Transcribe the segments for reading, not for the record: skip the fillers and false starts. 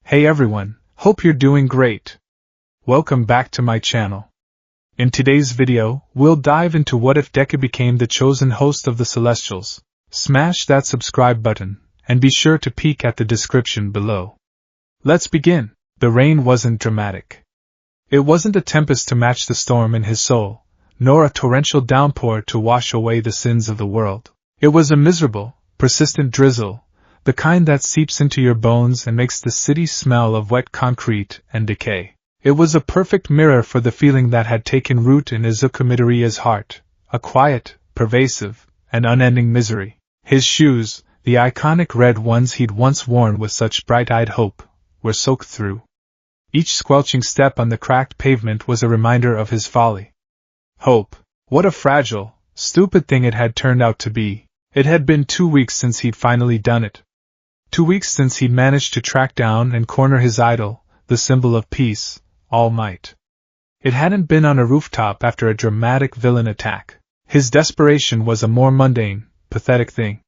Hey everyone, hope you're doing great. Welcome back to my channel. In today's video, we'll dive into what if Deku became the chosen host of the Celestials. Smash that subscribe button, and be sure to peek at the description below. Let's begin. The rain wasn't dramatic. It wasn't a tempest to match the storm in his soul, nor a torrential downpour to wash away the sins of the world. It was a miserable, persistent drizzle, the kind that seeps into your bones and makes the city smell of wet concrete and decay. It was a perfect mirror for the feeling that had taken root in Izuku Midoriya's heart, a quiet, pervasive, and unending misery. His shoes, the iconic red ones he'd once worn with such bright-eyed hope, were soaked through. Each squelching step on the cracked pavement was a reminder of his folly. Hope. What a fragile, stupid thing it had turned out to be. It had been 2 weeks since he'd finally done it. 2 weeks since he'd managed to track down and corner his idol, the symbol of peace, All Might. It hadn't been on a rooftop after a dramatic villain attack. His desperation was a more mundane, pathetic thing.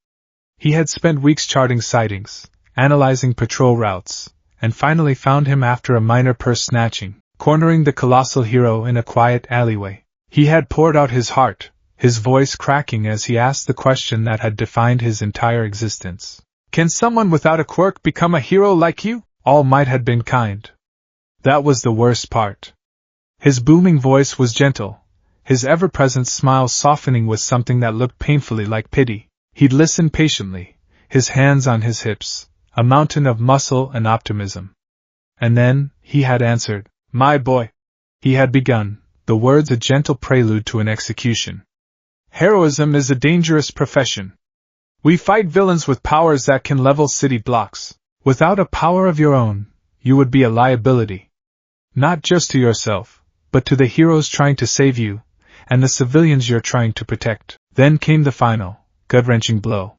He had spent weeks charting sightings, analyzing patrol routes, and finally found him after a minor purse snatching, cornering the colossal hero in a quiet alleyway. He had poured out his heart, his voice cracking as he asked the question that had defined his entire existence. Can someone without a quirk become a hero like you? All Might had been kind. That was the worst part. His booming voice was gentle, his ever-present smile softening with something that looked painfully like pity. He'd listened patiently, his hands on his hips, a mountain of muscle and optimism. And then, he had answered, "My boy." He had begun, the words a gentle prelude to an execution. Heroism is a dangerous profession. We fight villains with powers that can level city blocks. Without a power of your own, you would be a liability. Not just to yourself, but to the heroes trying to save you, and the civilians you're trying to protect. Then came the final, gut-wrenching blow.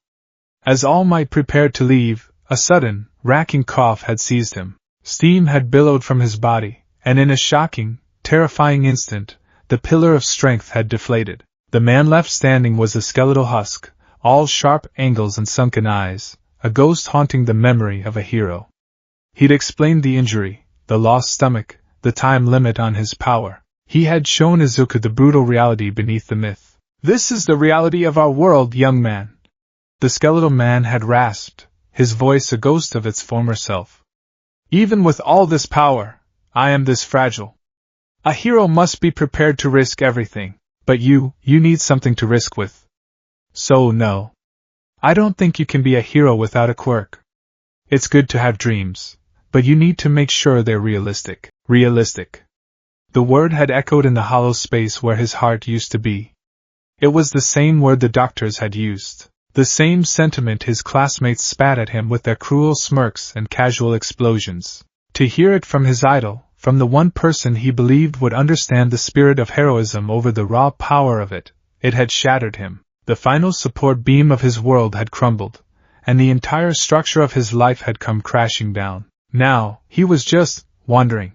As All Might prepared to leave, a sudden, racking cough had seized him. Steam had billowed from his body, and in a shocking, terrifying instant, the pillar of strength had deflated. The man left standing was a skeletal husk, all sharp angles and sunken eyes, a ghost haunting the memory of a hero. He'd explained the injury, the lost stomach, the time limit on his power. He had shown Izuku the brutal reality beneath the myth. "This is the reality of our world, young man," the skeletal man had rasped, his voice a ghost of its former self. "Even with all this power, I am this fragile. A hero must be prepared to risk everything, but you need something to risk with. So no. I don't think you can be a hero without a quirk. It's good to have dreams, but you need to make sure they're realistic." Realistic. The word had echoed in the hollow space where his heart used to be. It was the same word the doctors had used, the same sentiment his classmates spat at him with their cruel smirks and casual explosions. To hear it from his idol, from the one person he believed would understand the spirit of heroism over the raw power of it had shattered him. The final support beam of his world had crumbled, and the entire structure of his life had come crashing down. Now, he was just wandering.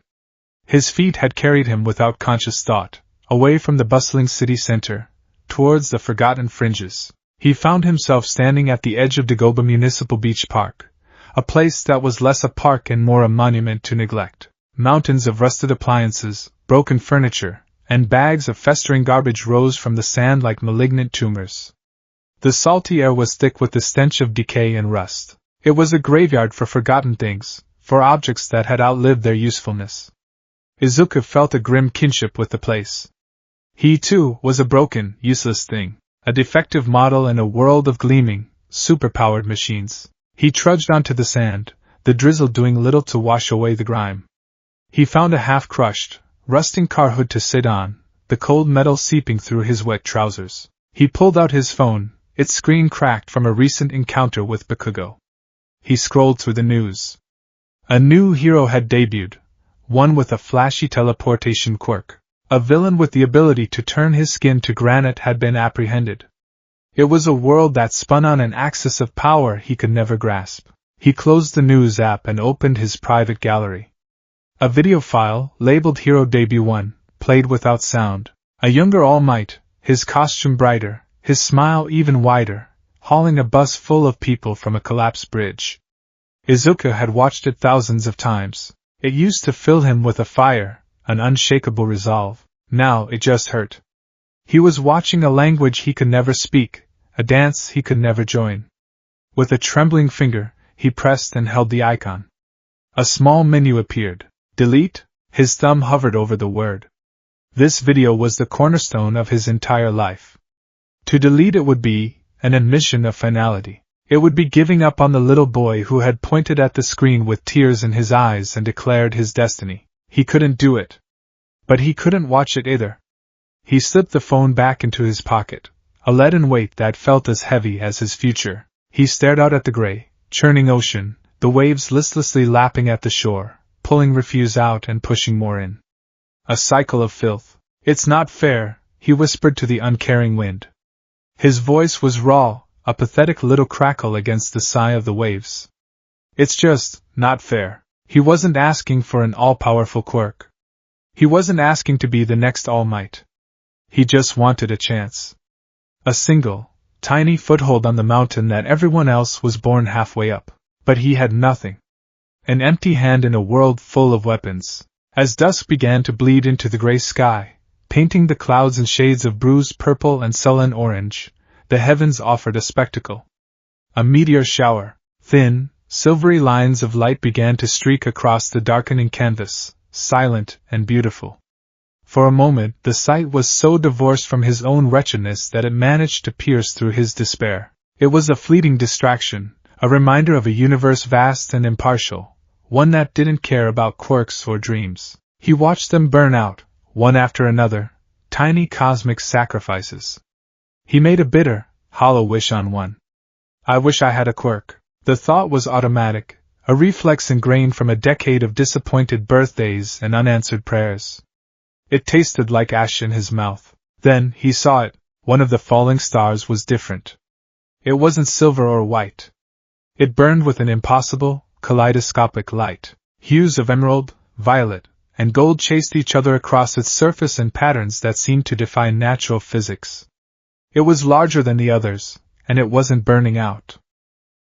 His feet had carried him without conscious thought, away from the bustling city center, towards the forgotten fringes. He found himself standing at the edge of Dagoba Municipal Beach Park, a place that was less a park and more a monument to neglect. Mountains of rusted appliances, broken furniture, and bags of festering garbage rose from the sand like malignant tumors. The salty air was thick with the stench of decay and rust. It was a graveyard for forgotten things, for objects that had outlived their usefulness. Izuku felt a grim kinship with the place. He, too, was a broken, useless thing, a defective model in a world of gleaming, superpowered machines. He trudged onto the sand, the drizzle doing little to wash away the grime. He found a half-crushed, rusting car hood to sit on, the cold metal seeping through his wet trousers. He pulled out his phone, its screen cracked from a recent encounter with Bakugo. He scrolled through the news. A new hero had debuted, one with a flashy teleportation quirk. A villain with the ability to turn his skin to granite had been apprehended. It was a world that spun on an axis of power he could never grasp. He closed the news app and opened his private gallery. A video file, labeled Hero Debut 1, played without sound. A younger All Might, his costume brighter, his smile even wider, hauling a bus full of people from a collapsed bridge. Izuku had watched it thousands of times. It used to fill him with a fire, an unshakable resolve. Now it just hurt. He was watching a language he could never speak, a dance he could never join. With a trembling finger, he pressed and held the icon. A small menu appeared. Delete? His thumb hovered over the word. This video was the cornerstone of his entire life. To delete it would be an admission of finality. It would be giving up on the little boy who had pointed at the screen with tears in his eyes and declared his destiny. He couldn't do it. But he couldn't watch it either. He slipped the phone back into his pocket, a leaden weight that felt as heavy as his future. He stared out at the gray, churning ocean, the waves listlessly lapping at the shore, pulling refuse out and pushing more in. A cycle of filth. It's not fair, he whispered to the uncaring wind. His voice was raw, a pathetic little crackle against the sigh of the waves. It's just not fair. He wasn't asking for an all-powerful quirk. He wasn't asking to be the next All Might. He just wanted a chance. A single, tiny foothold on the mountain that everyone else was born halfway up. But he had nothing. An empty hand in a world full of weapons. As dusk began to bleed into the gray sky, painting the clouds in shades of bruised purple and sullen orange, the heavens offered a spectacle. A meteor shower, thin, silvery lines of light began to streak across the darkening canvas, silent and beautiful. For a moment the sight was so divorced from his own wretchedness that it managed to pierce through his despair. It was a fleeting distraction, a reminder of a universe vast and impartial, one that didn't care about quirks or dreams. He watched them burn out, one after another, tiny cosmic sacrifices. He made a bitter, hollow wish on one. I wish I had a quirk. The thought was automatic, a reflex ingrained from a decade of disappointed birthdays and unanswered prayers. It tasted like ash in his mouth. Then he saw it. One of the falling stars was different. It wasn't silver or white. It burned with an impossible, kaleidoscopic light. Hues of emerald, violet, and gold chased each other across its surface in patterns that seemed to defy natural physics. It was larger than the others, and it wasn't burning out.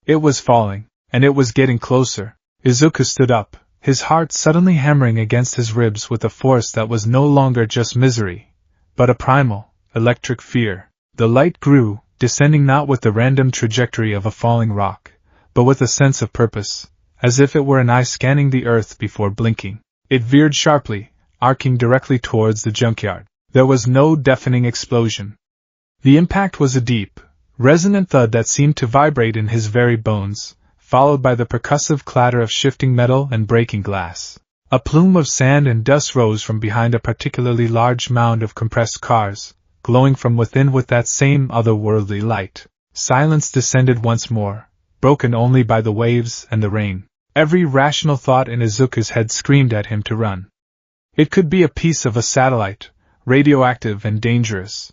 It was falling, and it was getting closer. Izuku stood up, his heart suddenly hammering against his ribs with a force that was no longer just misery, but a primal, electric fear. The light grew, descending not with the random trajectory of a falling rock, but with a sense of purpose, as if it were an eye scanning the earth before blinking. It veered sharply, arcing directly towards the junkyard. There was no deafening explosion. The impact was a deep, resonant thud that seemed to vibrate in his very bones, followed by the percussive clatter of shifting metal and breaking glass. A plume of sand and dust rose from behind a particularly large mound of compressed cars, glowing from within with that same otherworldly light. Silence descended once more, broken only by the waves and the rain. Every rational thought in Izuku's head screamed at him to run. It could be a piece of a satellite, radioactive and dangerous.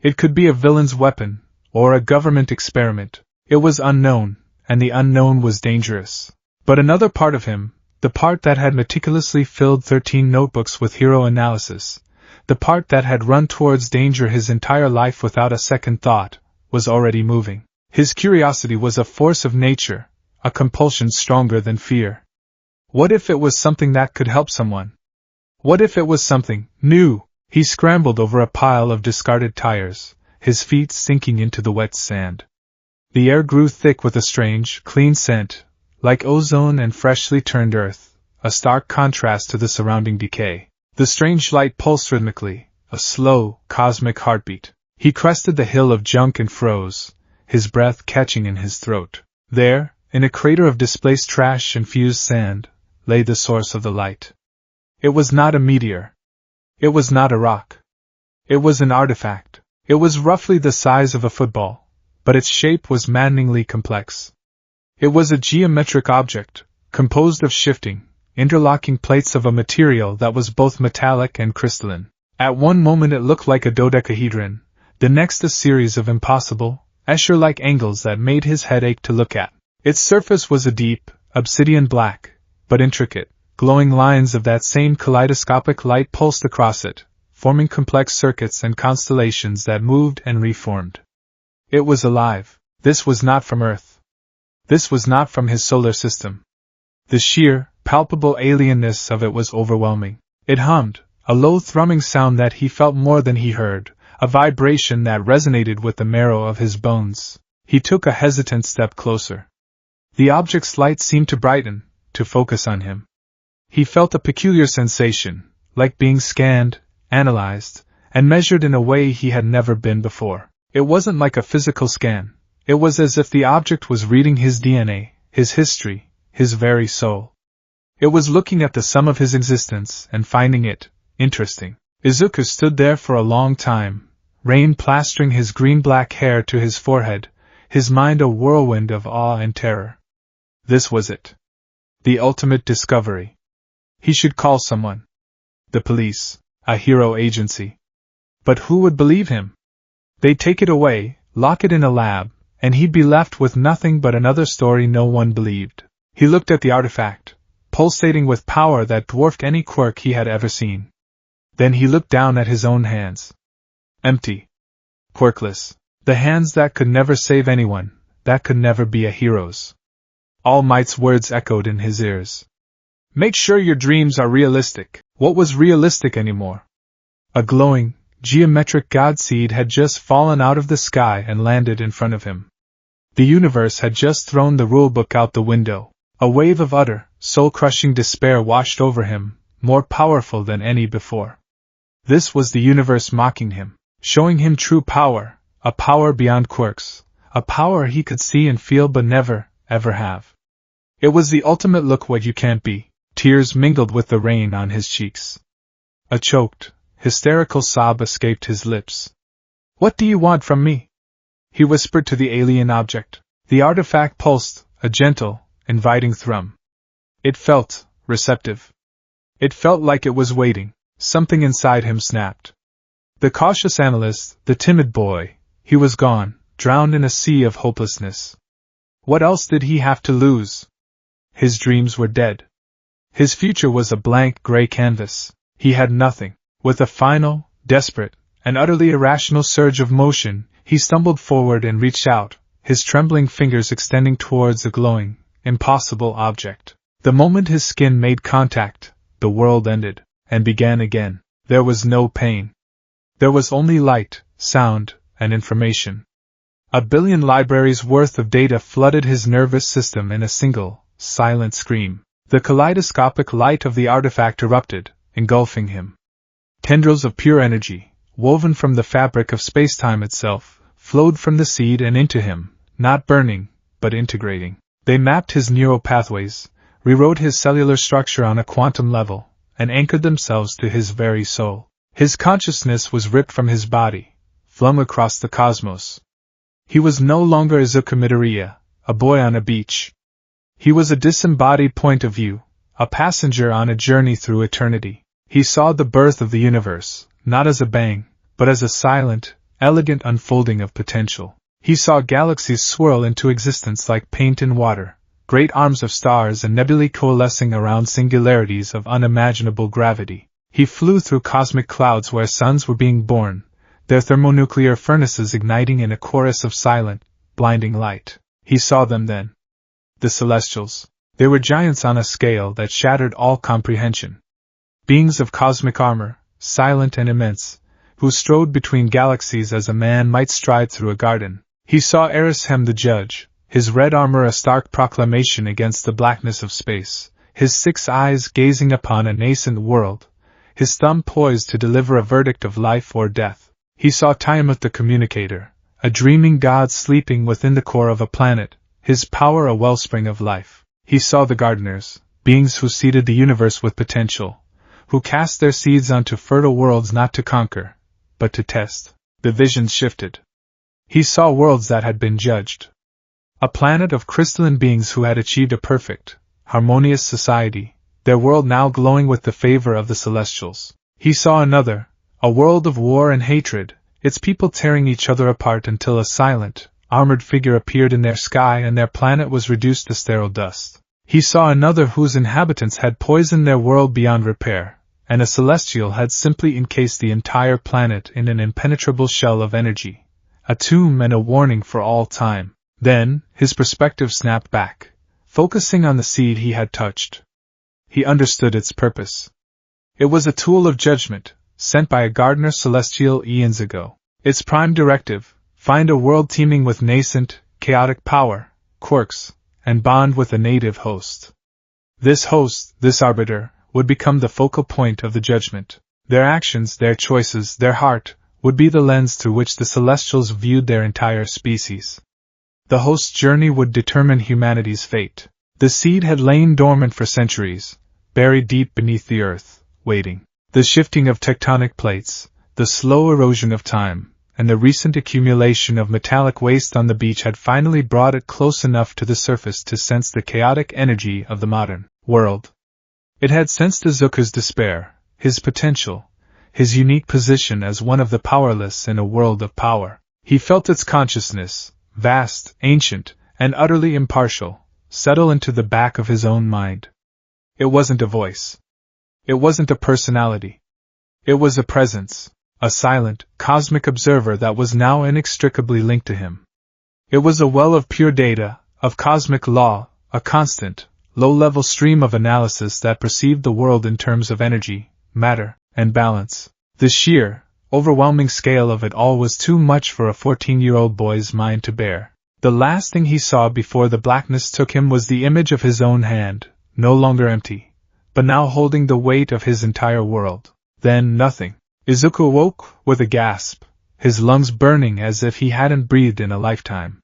It could be a villain's weapon, or a government experiment. It was unknown, and the unknown was dangerous. But another part of him, the part that had meticulously filled 13 notebooks with hero analysis, the part that had run towards danger his entire life without a second thought, was already moving. His curiosity was a force of nature, a compulsion stronger than fear. What if it was something that could help someone? What if it was something new? He scrambled over a pile of discarded tires, his feet sinking into the wet sand. The air grew thick with a strange, clean scent, like ozone and freshly turned earth, a stark contrast to the surrounding decay. The strange light pulsed rhythmically, a slow, cosmic heartbeat. He crested the hill of junk and froze, his breath catching in his throat. There, in a crater of displaced trash and fused sand, lay the source of the light. It was not a meteor. It was not a rock. It was an artifact. It was roughly the size of a football, but its shape was maddeningly complex. It was a geometric object, composed of shifting, interlocking plates of a material that was both metallic and crystalline. At one moment it looked like a dodecahedron, the next a series of impossible, Escher-like angles that made his head ache to look at. Its surface was a deep, obsidian black, but intricate, glowing lines of that same kaleidoscopic light pulsed across it, forming complex circuits and constellations that moved and reformed. It was alive. This was not from Earth. This was not from his solar system. The sheer, palpable alienness of it was overwhelming. It hummed, a low thrumming sound that he felt more than he heard, a vibration that resonated with the marrow of his bones. He took a hesitant step closer. The object's light seemed to brighten, to focus on him. He felt a peculiar sensation, like being scanned, analyzed, and measured in a way he had never been before. It wasn't like a physical scan. It was as if the object was reading his DNA, his history, his very soul. It was looking at the sum of his existence and finding it interesting. Izuku stood there for a long time, rain plastering his green-black hair to his forehead, his mind a whirlwind of awe and terror. This was it. The ultimate discovery. He should call someone. The police, a hero agency. But who would believe him? They'd take it away, lock it in a lab, and he'd be left with nothing but another story no one believed. He looked at the artifact, pulsating with power that dwarfed any quirk he had ever seen. Then he looked down at his own hands. Empty. Quirkless. The hands that could never save anyone, that could never be a hero's. All Might's words echoed in his ears. Make sure your dreams are realistic. What was realistic anymore? A glowing, geometric godseed had just fallen out of the sky and landed in front of him. The universe had just thrown the rulebook out the window. A wave of utter, soul-crushing despair washed over him, more powerful than any before. This was the universe mocking him, showing him true power, a power beyond quirks, a power he could see and feel but never, ever have. It was the ultimate look what you can't be. Tears mingled with the rain on his cheeks. A choked, hysterical sob escaped his lips. What do you want from me? He whispered to the alien object. The artifact pulsed, a gentle, inviting thrum. It felt receptive. It felt like it was waiting. Something inside him snapped. The cautious analyst, the timid boy, he was gone, drowned in a sea of hopelessness. What else did he have to lose? His dreams were dead. His future was a blank gray canvas. He had nothing. With a final, desperate, and utterly irrational surge of motion, he stumbled forward and reached out, his trembling fingers extending towards the glowing, impossible object. The moment his skin made contact, the world ended, and began again. There was no pain. There was only light, sound, and information. 1 billion libraries worth of data flooded his nervous system in a single, silent scream. The kaleidoscopic light of the artifact erupted, engulfing him. Tendrils of pure energy, woven from the fabric of space-time itself, flowed from the seed and into him, not burning, but integrating. They mapped his neural pathways, rewrote his cellular structure on a quantum level, and anchored themselves to his very soul. His consciousness was ripped from his body, flung across the cosmos. He was no longer Izuku Midoriya, a boy on a beach. He was a disembodied point of view, a passenger on a journey through eternity. He saw the birth of the universe, not as a bang, but as a silent, elegant unfolding of potential. He saw galaxies swirl into existence like paint in water, great arms of stars and nebulae coalescing around singularities of unimaginable gravity. He flew through cosmic clouds where suns were being born, their thermonuclear furnaces igniting in a chorus of silent, blinding light. He saw them then. The Celestials. They were giants on a scale that shattered all comprehension. Beings of cosmic armor, silent and immense, who strode between galaxies as a man might stride through a garden. He saw Erishem the Judge, his red armor a stark proclamation against the blackness of space, his 6 eyes gazing upon a nascent world, his thumb poised to deliver a verdict of life or death. He saw Tiamat the Communicator, a dreaming god sleeping within the core of a planet, his power a wellspring of life. He saw the gardeners, beings who seeded the universe with potential, who cast their seeds onto fertile worlds not to conquer, but to test. The vision shifted. He saw worlds that had been judged. A planet of crystalline beings who had achieved a perfect, harmonious society, their world now glowing with the favor of the Celestials. He saw another, a world of war and hatred, its people tearing each other apart until a silent, armored figure appeared in their sky and their planet was reduced to sterile dust. He saw another whose inhabitants had poisoned their world beyond repair, and a celestial had simply encased the entire planet in an impenetrable shell of energy, a tomb and a warning for all time. Then, his perspective snapped back, focusing on the seed he had touched. He understood its purpose. It was a tool of judgment, sent by a gardener celestial eons ago. Its prime directive: find a world teeming with nascent, chaotic power, quirks, and bond with a native host. This host, this arbiter, would become the focal point of the judgment. Their actions, their choices, their heart, would be the lens through which the Celestials viewed their entire species. The host's journey would determine humanity's fate. The seed had lain dormant for centuries, buried deep beneath the earth, waiting. The shifting of tectonic plates, the slow erosion of time, and the recent accumulation of metallic waste on the beach had finally brought it close enough to the surface to sense the chaotic energy of the modern world. It had sensed Izuku's despair, his potential, his unique position as one of the powerless in a world of power. He felt its consciousness, vast, ancient, and utterly impartial, settle into the back of his own mind. It wasn't a voice. It wasn't a personality. It was a presence, a silent, cosmic observer that was now inextricably linked to him. It was a well of pure data, of cosmic law, a constant, low-level stream of analysis that perceived the world in terms of energy, matter, and balance. The sheer, overwhelming scale of it all was too much for a 14-year-old boy's mind to bear. The last thing he saw before the blackness took him was the image of his own hand, no longer empty, but now holding the weight of his entire world. Then nothing. Izuku awoke with a gasp, his lungs burning as if he hadn't breathed in a lifetime.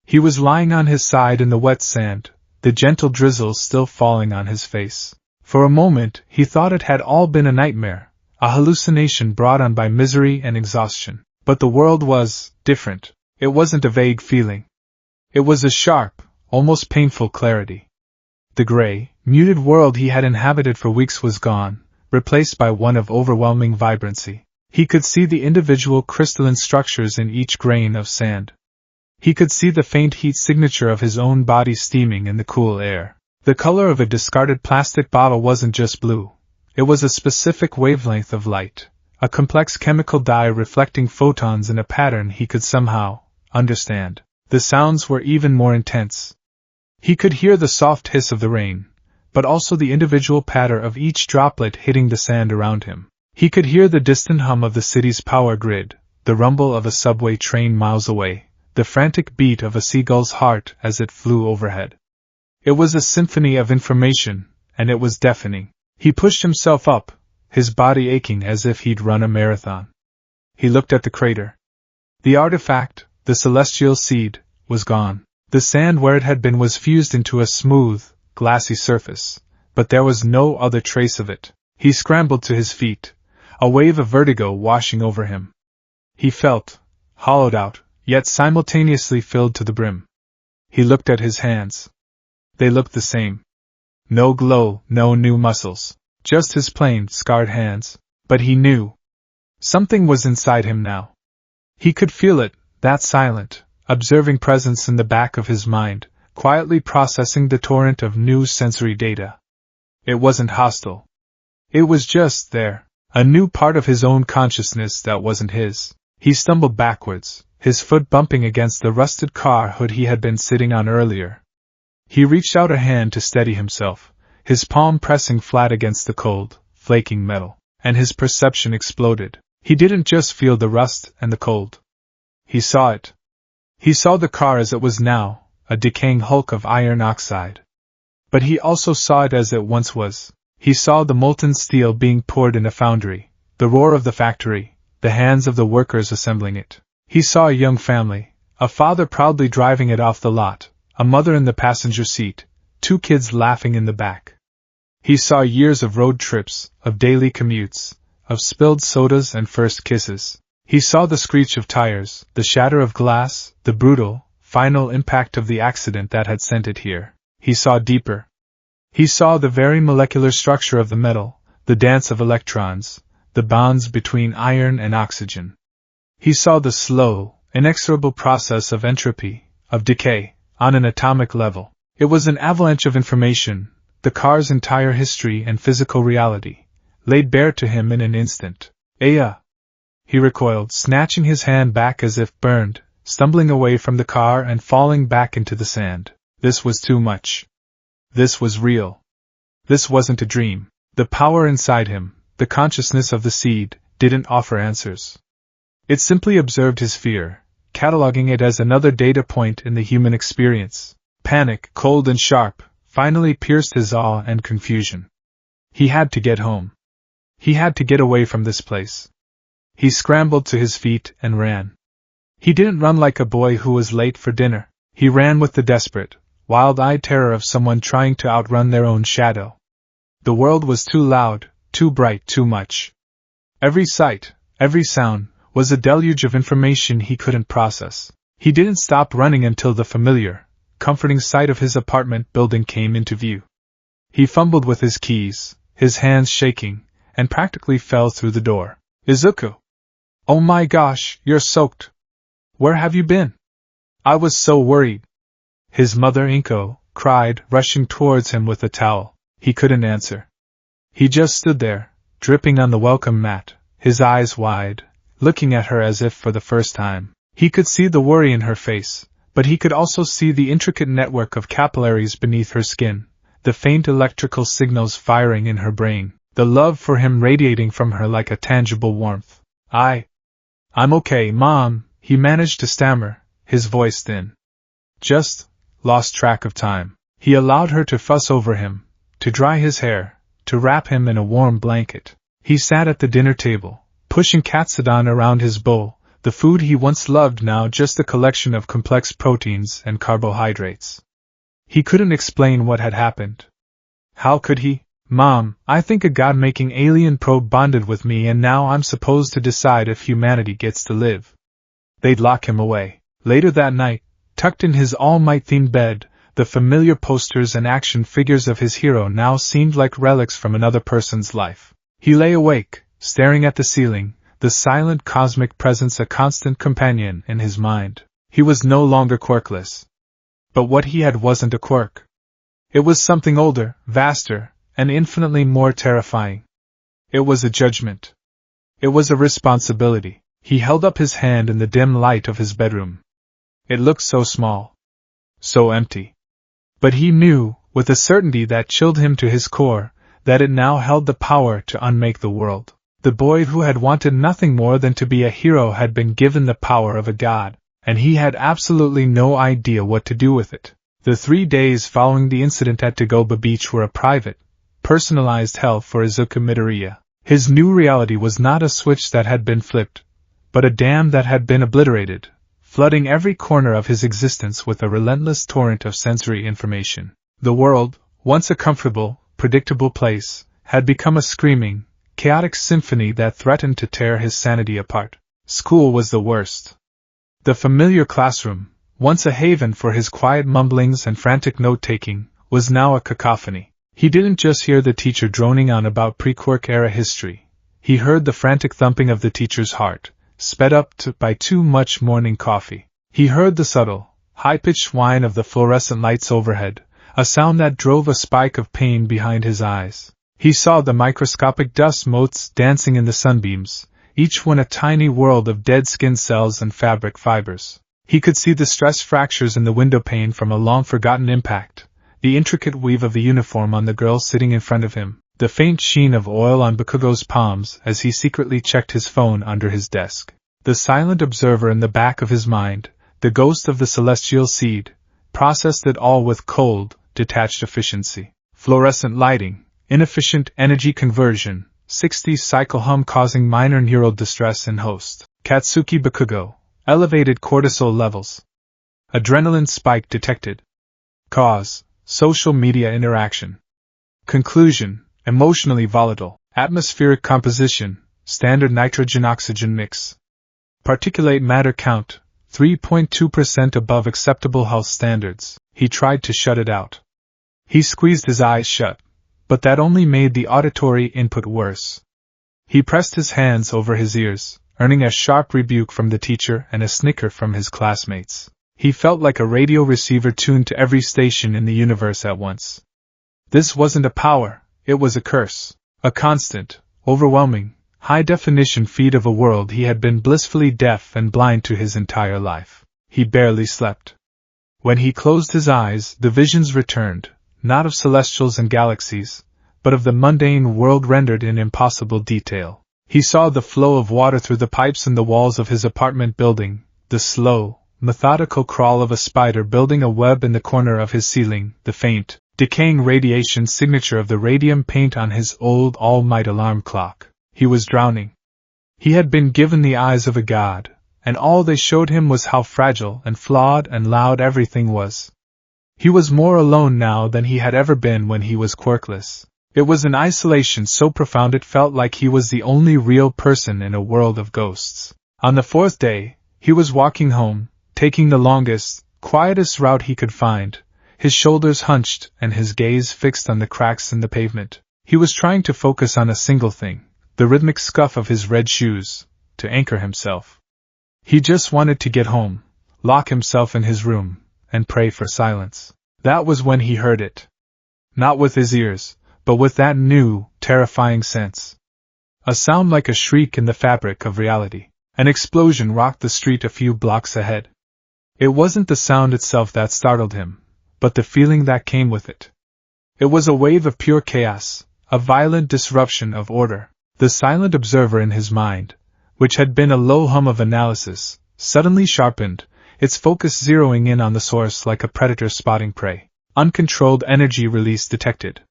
He was lying on his side in the wet sand, the gentle drizzle still falling on his face. For a moment, he thought it had all been a nightmare, a hallucination brought on by misery and exhaustion. But the world was different. It wasn't a vague feeling. It was a sharp, almost painful clarity. The gray, muted world he had inhabited for weeks was gone, replaced by one of overwhelming vibrancy. He could see the individual crystalline structures in each grain of sand. He could see the faint heat signature of his own body steaming in the cool air. The color of a discarded plastic bottle wasn't just blue. It was a specific wavelength of light, a complex chemical dye reflecting photons in a pattern he could somehow understand. The sounds were even more intense. He could hear the soft hiss of the rain, but also the individual patter of each droplet hitting the sand around him. He could hear the distant hum of the city's power grid, the rumble of a subway train miles away, the frantic beat of a seagull's heart as it flew overhead. It was a symphony of information, and it was deafening. He pushed himself up, his body aching as if he'd run a marathon. He looked at the crater. The artifact, the celestial seed, was gone. The sand where it had been was fused into a smooth, glassy surface, but there was no other trace of it. He scrambled to his feet, a wave of vertigo washing over him. He felt hollowed out, yet simultaneously filled to the brim. He looked at his hands. They looked the same. No glow, no new muscles, just his plain, scarred hands. But he knew. Something was inside him now. He could feel it, that silent, observing presence in the back of his mind, quietly processing the torrent of new sensory data. It wasn't hostile. It was just there, a new part of his own consciousness that wasn't his. He stumbled backwards, his foot bumping against the rusted car hood he had been sitting on earlier. He reached out a hand to steady himself, his palm pressing flat against the cold, flaking metal, and his perception exploded. He didn't just feel the rust and the cold. He saw it. He saw the car as it was now, a decaying hulk of iron oxide. But he also saw it as it once was. He saw the molten steel being poured in a foundry, the roar of the factory, the hands of the workers assembling it. He saw a young family, a father proudly driving it off the lot, a mother in the passenger seat, 2 kids laughing in the back. He saw years of road trips, of daily commutes, of spilled sodas and first kisses. He saw the screech of tires, the shatter of glass, the brutal, final impact of the accident that had sent it here. He saw deeper. He saw the very molecular structure of the metal, the dance of electrons, the bonds between iron and oxygen. He saw the slow, inexorable process of entropy, of decay, on an atomic level. It was an avalanche of information, the car's entire history and physical reality, laid bare to him in an instant. Aya! He recoiled, snatching his hand back as if burned, stumbling away from the car and falling back into the sand. This was too much. This was real. This wasn't a dream. The power inside him, the consciousness of the seed, didn't offer answers. It simply observed his fear, cataloging it as another data point in the human experience. Panic, cold and sharp, finally pierced his awe and confusion. He had to get home. He had to get away from this place. He scrambled to his feet and ran. He didn't run like a boy who was late for dinner. He ran with the desperate, wild-eyed terror of someone trying to outrun their own shadow. The world was too loud, too bright, too much. Every sight, every sound, was a deluge of information he couldn't process. He didn't stop running until the familiar, comforting sight of his apartment building came into view. He fumbled with his keys, his hands shaking, and practically fell through the door. Izuku! Oh my gosh, you're soaked! Where have you been? I was so worried. His mother Inko cried, rushing towards him with a towel. He couldn't answer. He just stood there, dripping on the welcome mat, his eyes wide, looking at her as if for the first time. He could see the worry in her face, but he could also see the intricate network of capillaries beneath her skin, the faint electrical signals firing in her brain, the love for him radiating from her like a tangible warmth. I'm okay, Mom, he managed to stammer, his voice thin. Just lost track of time. He allowed her to fuss over him, to dry his hair, to wrap him in a warm blanket. He sat at the dinner table, pushing katsudon around his bowl, the food he once loved now just a collection of complex proteins and carbohydrates. He couldn't explain what had happened. How could he? Mom, I think a God-making alien probe bonded with me and now I'm supposed to decide if humanity gets to live. They'd lock him away. Later that night, tucked in his All Might-themed bed, the familiar posters and action figures of his hero now seemed like relics from another person's life. He lay awake, staring at the ceiling, the silent cosmic presence a constant companion in his mind. He was no longer quirkless. But what he had wasn't a quirk. It was something older, vaster, and infinitely more terrifying. It was a judgment. It was a responsibility. He held up his hand in the dim light of his bedroom. It looked so small. So empty. But he knew, with a certainty that chilled him to his core, that it now held the power to unmake the world. The boy who had wanted nothing more than to be a hero had been given the power of a god, and he had absolutely no idea what to do with it. The 3 days following the incident at Dagoba Beach were a private, personalized hell for Izuku Midoriya. His new reality was not a switch that had been flipped, but a dam that had been obliterated, flooding every corner of his existence with a relentless torrent of sensory information. The world, once a comfortable, predictable place, had become a screaming, chaotic symphony that threatened to tear his sanity apart. School was the worst. The familiar classroom, once a haven for his quiet mumblings and frantic note-taking, was now a cacophony. He didn't just hear the teacher droning on about pre-quirk-era history. He heard the frantic thumping of the teacher's heart, sped up by too much morning coffee. He heard the subtle, high-pitched whine of the fluorescent lights overhead, a sound that drove a spike of pain behind his eyes. He saw the microscopic dust motes dancing in the sunbeams, each one a tiny world of dead skin cells and fabric fibers. He could see the stress fractures in the windowpane from a long-forgotten impact, the intricate weave of the uniform on the girl sitting in front of him, the faint sheen of oil on Bakugo's palms as he secretly checked his phone under his desk. The silent observer in the back of his mind, the ghost of the celestial seed, processed it all with cold, detached efficiency. Fluorescent lighting, inefficient energy conversion, 60s cycle hum causing minor neural distress in host. Katsuki Bakugo, elevated cortisol levels. Adrenaline spike detected. Cause, social media interaction. Conclusion, emotionally volatile. Atmospheric composition, standard nitrogen-oxygen mix. Particulate matter count, 3.2% above acceptable health standards. He tried to shut it out. He squeezed his eyes shut, but that only made the auditory input worse. He pressed his hands over his ears, earning a sharp rebuke from the teacher and a snicker from his classmates. He felt like a radio receiver tuned to every station in the universe at once. This wasn't a power, it was a curse. A constant, overwhelming, high-definition feed of a world he had been blissfully deaf and blind to his entire life. he barely slept. When he closed his eyes, the visions returned, not of celestials and galaxies, but of the mundane world rendered in impossible detail. He saw the flow of water through the pipes in the walls of his apartment building, the slow, methodical crawl of a spider building a web in the corner of his ceiling, the faint, decaying radiation signature of the radium paint on his old all-night alarm clock. He was drowning. He had been given the eyes of a god, and all they showed him was how fragile and flawed and loud everything was. He was more alone now than he had ever been when he was quirkless. It was an isolation so profound it felt like he was the only real person in a world of ghosts. On the fourth day, he was walking home, taking the longest, quietest route he could find, his shoulders hunched and his gaze fixed on the cracks in the pavement. He was trying to focus on a single thing, the rhythmic scuff of his red shoes, to anchor himself. He just wanted to get home, lock himself in his room, and pray for silence. That was when he heard it. Not with his ears, but with that new, terrifying sense. A sound like a shriek in the fabric of reality. An explosion rocked the street a few blocks ahead. It wasn't the sound itself that startled him, but the feeling that came with it. It was a wave of pure chaos, a violent disruption of order. The silent observer in his mind, which had been a low hum of analysis, suddenly sharpened, its focus zeroing in on the source like a predator spotting prey. Uncontrolled energy release detected.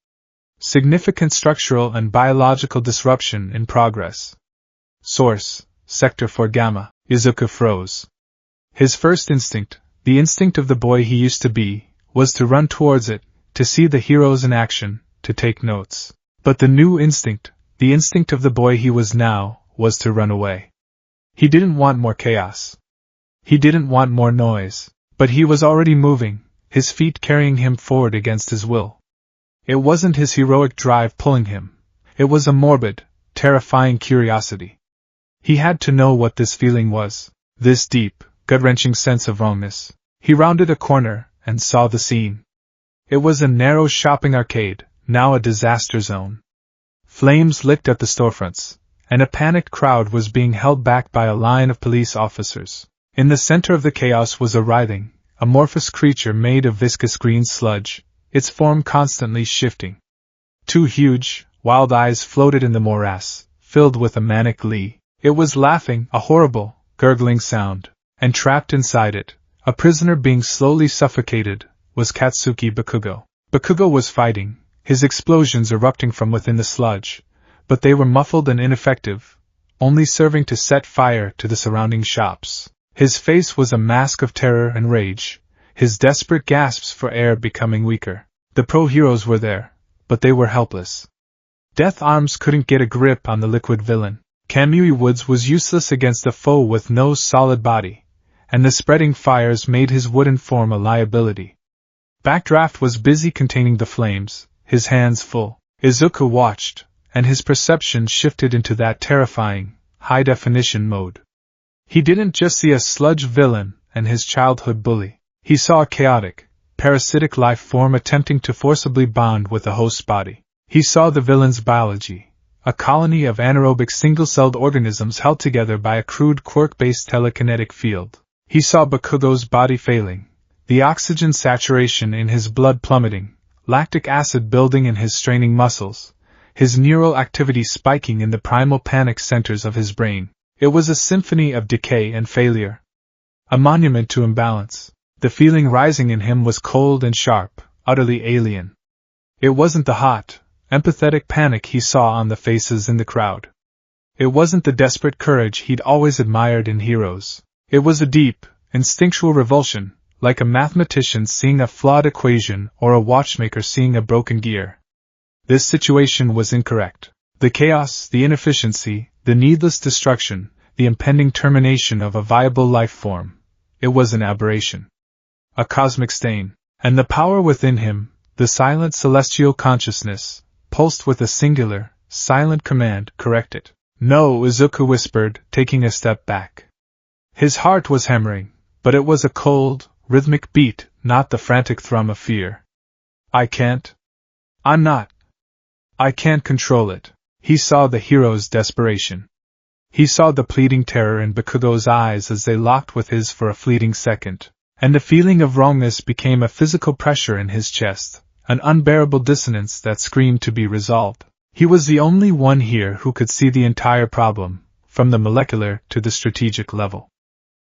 Significant structural and biological disruption in progress. Source, Sector 4 Gamma. Izuku froze. His first instinct, the instinct of the boy he used to be, was to run towards it, to see the heroes in action, to take notes. But the new instinct, the instinct of the boy he was now, was to run away. He didn't want more chaos. He didn't want more noise, but he was already moving, his feet carrying him forward against his will. It wasn't his heroic drive pulling him. It was a morbid, terrifying curiosity. He had to know what this feeling was, this deep, gut-wrenching sense of wrongness. He rounded a corner and saw the scene. It was a narrow shopping arcade, now a disaster zone. Flames licked at the storefronts, and a panicked crowd was being held back by a line of police officers. In the center of the chaos was a writhing, amorphous creature made of viscous green sludge, its form constantly shifting. Two huge, wild eyes floated in the morass, filled with a manic glee. It was laughing, a horrible, gurgling sound, and trapped inside it, a prisoner being slowly suffocated, was Katsuki Bakugo. Bakugo was fighting, his explosions erupting from within the sludge, but they were muffled and ineffective, only serving to set fire to the surrounding shops. His face was a mask of terror and rage, his desperate gasps for air becoming weaker. The pro-heroes were there, but they were helpless. Death arms couldn't get a grip on the liquid villain. Kamui Woods was useless against a foe with no solid body, and the spreading fires made his wooden form a liability. Backdraft was busy containing the flames, his hands full. Izuku watched, and his perception shifted into that terrifying, high-definition mode. He didn't just see a sludge villain and his childhood bully. He saw a chaotic, parasitic life form attempting to forcibly bond with the host's body. He saw the villain's biology, a colony of anaerobic single-celled organisms held together by a crude quark-based telekinetic field. He saw Bakugo's body failing, the oxygen saturation in his blood plummeting, lactic acid building in his straining muscles, his neural activity spiking in the primal panic centers of his brain. It was a symphony of decay and failure. A monument to imbalance. The feeling rising in him was cold and sharp, utterly alien. It wasn't the hot, empathetic panic he saw on the faces in the crowd. It wasn't the desperate courage he'd always admired in heroes. It was a deep, instinctual revulsion, like a mathematician seeing a flawed equation or a watchmaker seeing a broken gear. This situation was incorrect. The chaos, the inefficiency, the needless destruction, the impending termination of a viable life form. It was an aberration. A cosmic stain. And the power within him, the silent celestial consciousness, pulsed with a singular, silent command, correct it. No, Izuku whispered, taking a step back. His heart was hammering, but it was a cold, rhythmic beat, not the frantic thrum of fear. I can't. I can't control it. He saw the hero's desperation. He saw the pleading terror in Bakugo's eyes as they locked with his for a fleeting second, and the feeling of wrongness became a physical pressure in his chest, an unbearable dissonance that screamed to be resolved. He was the only one here who could see the entire problem, from the molecular to the strategic level.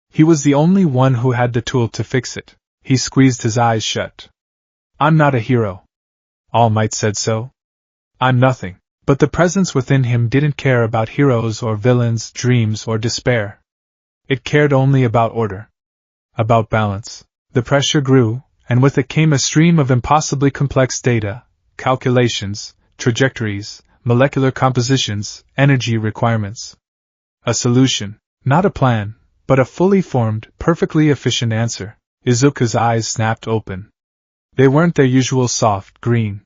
He was the only one who had the tool to fix it. He squeezed his eyes shut. I'm not a hero. All Might said so. I'm nothing. But the presence within him didn't care about heroes or villains, dreams or despair. It cared only about order. About balance. The pressure grew, and with it came a stream of impossibly complex data, calculations, trajectories, molecular compositions, energy requirements. A solution. Not a plan, but a fully formed, perfectly efficient answer. Izuku's eyes snapped open. They weren't their usual soft green.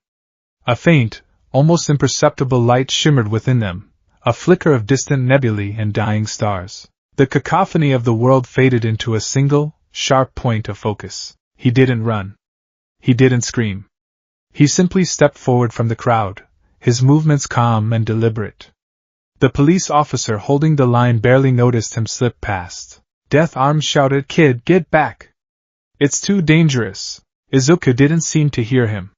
A faint, almost imperceptible light shimmered within them, a flicker of distant nebulae and dying stars. The cacophony of the world faded into a single, sharp point of focus. He didn't run. He didn't scream. He simply stepped forward from the crowd, his movements calm and deliberate. The police officer holding the line barely noticed him slip past. Death Arms shouted, "Kid, get back! It's too dangerous." Izuku didn't seem to hear him.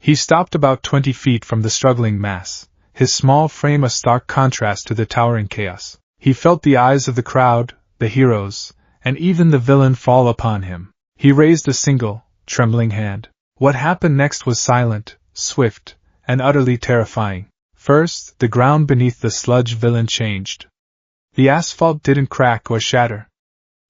He stopped about 20 feet from the struggling mass, his small frame a stark contrast to the towering chaos. He felt the eyes of the crowd, the heroes, and even the villain fall upon him. He raised a single, trembling hand. What happened next was silent, swift, and utterly terrifying. First, the ground beneath the sludge villain changed. The asphalt didn't crack or shatter.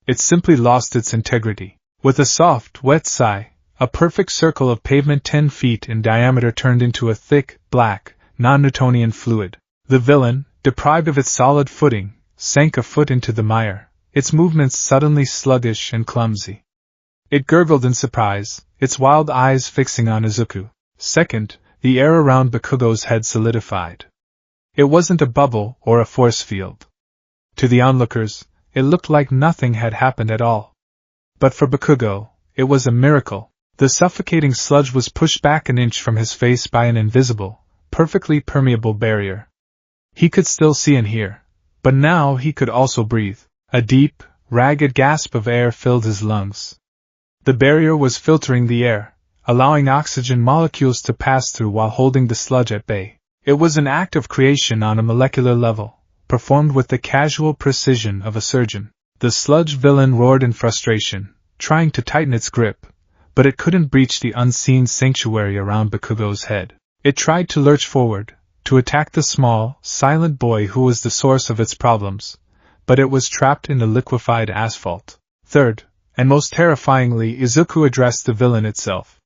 It simply lost its integrity. With a soft, wet sigh, a perfect circle of pavement 10 feet in diameter turned into a thick, black, non-Newtonian fluid. The villain, deprived of its solid footing, sank a foot into the mire, its movements suddenly sluggish and clumsy. It gurgled in surprise, its wild eyes fixing on Izuku. Second, the air around Bakugo's head solidified. It wasn't a bubble or a force field. To the onlookers, it looked like nothing had happened at all. But for Bakugo, it was a miracle. The suffocating sludge was pushed back an inch from his face by an invisible, perfectly permeable barrier. He could still see and hear, but now he could also breathe. A deep, ragged gasp of air filled his lungs. The barrier was filtering the air, allowing oxygen molecules to pass through while holding the sludge at bay. It was an act of creation on a molecular level, performed with the casual precision of a surgeon. The sludge villain roared in frustration, trying to tighten its grip, but it couldn't breach the unseen sanctuary around Bakugo's head. It tried to lurch forward, to attack the small, silent boy who was the source of its problems, but it was trapped in the liquefied asphalt. Third, and most terrifyingly, Izuku addressed the villain itself.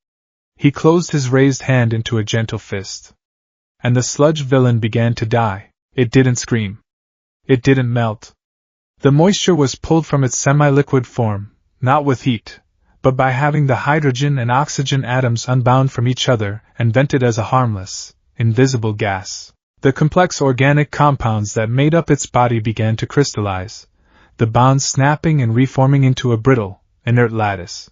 He closed his raised hand into a gentle fist. And the sludge villain began to die. It didn't scream. It didn't melt. The moisture was pulled from its semi-liquid form, not with heat, but by having the hydrogen and oxygen atoms unbound from each other and vented as a harmless, invisible gas. The complex organic compounds that made up its body began to crystallize, the bonds snapping and reforming into a brittle, inert lattice.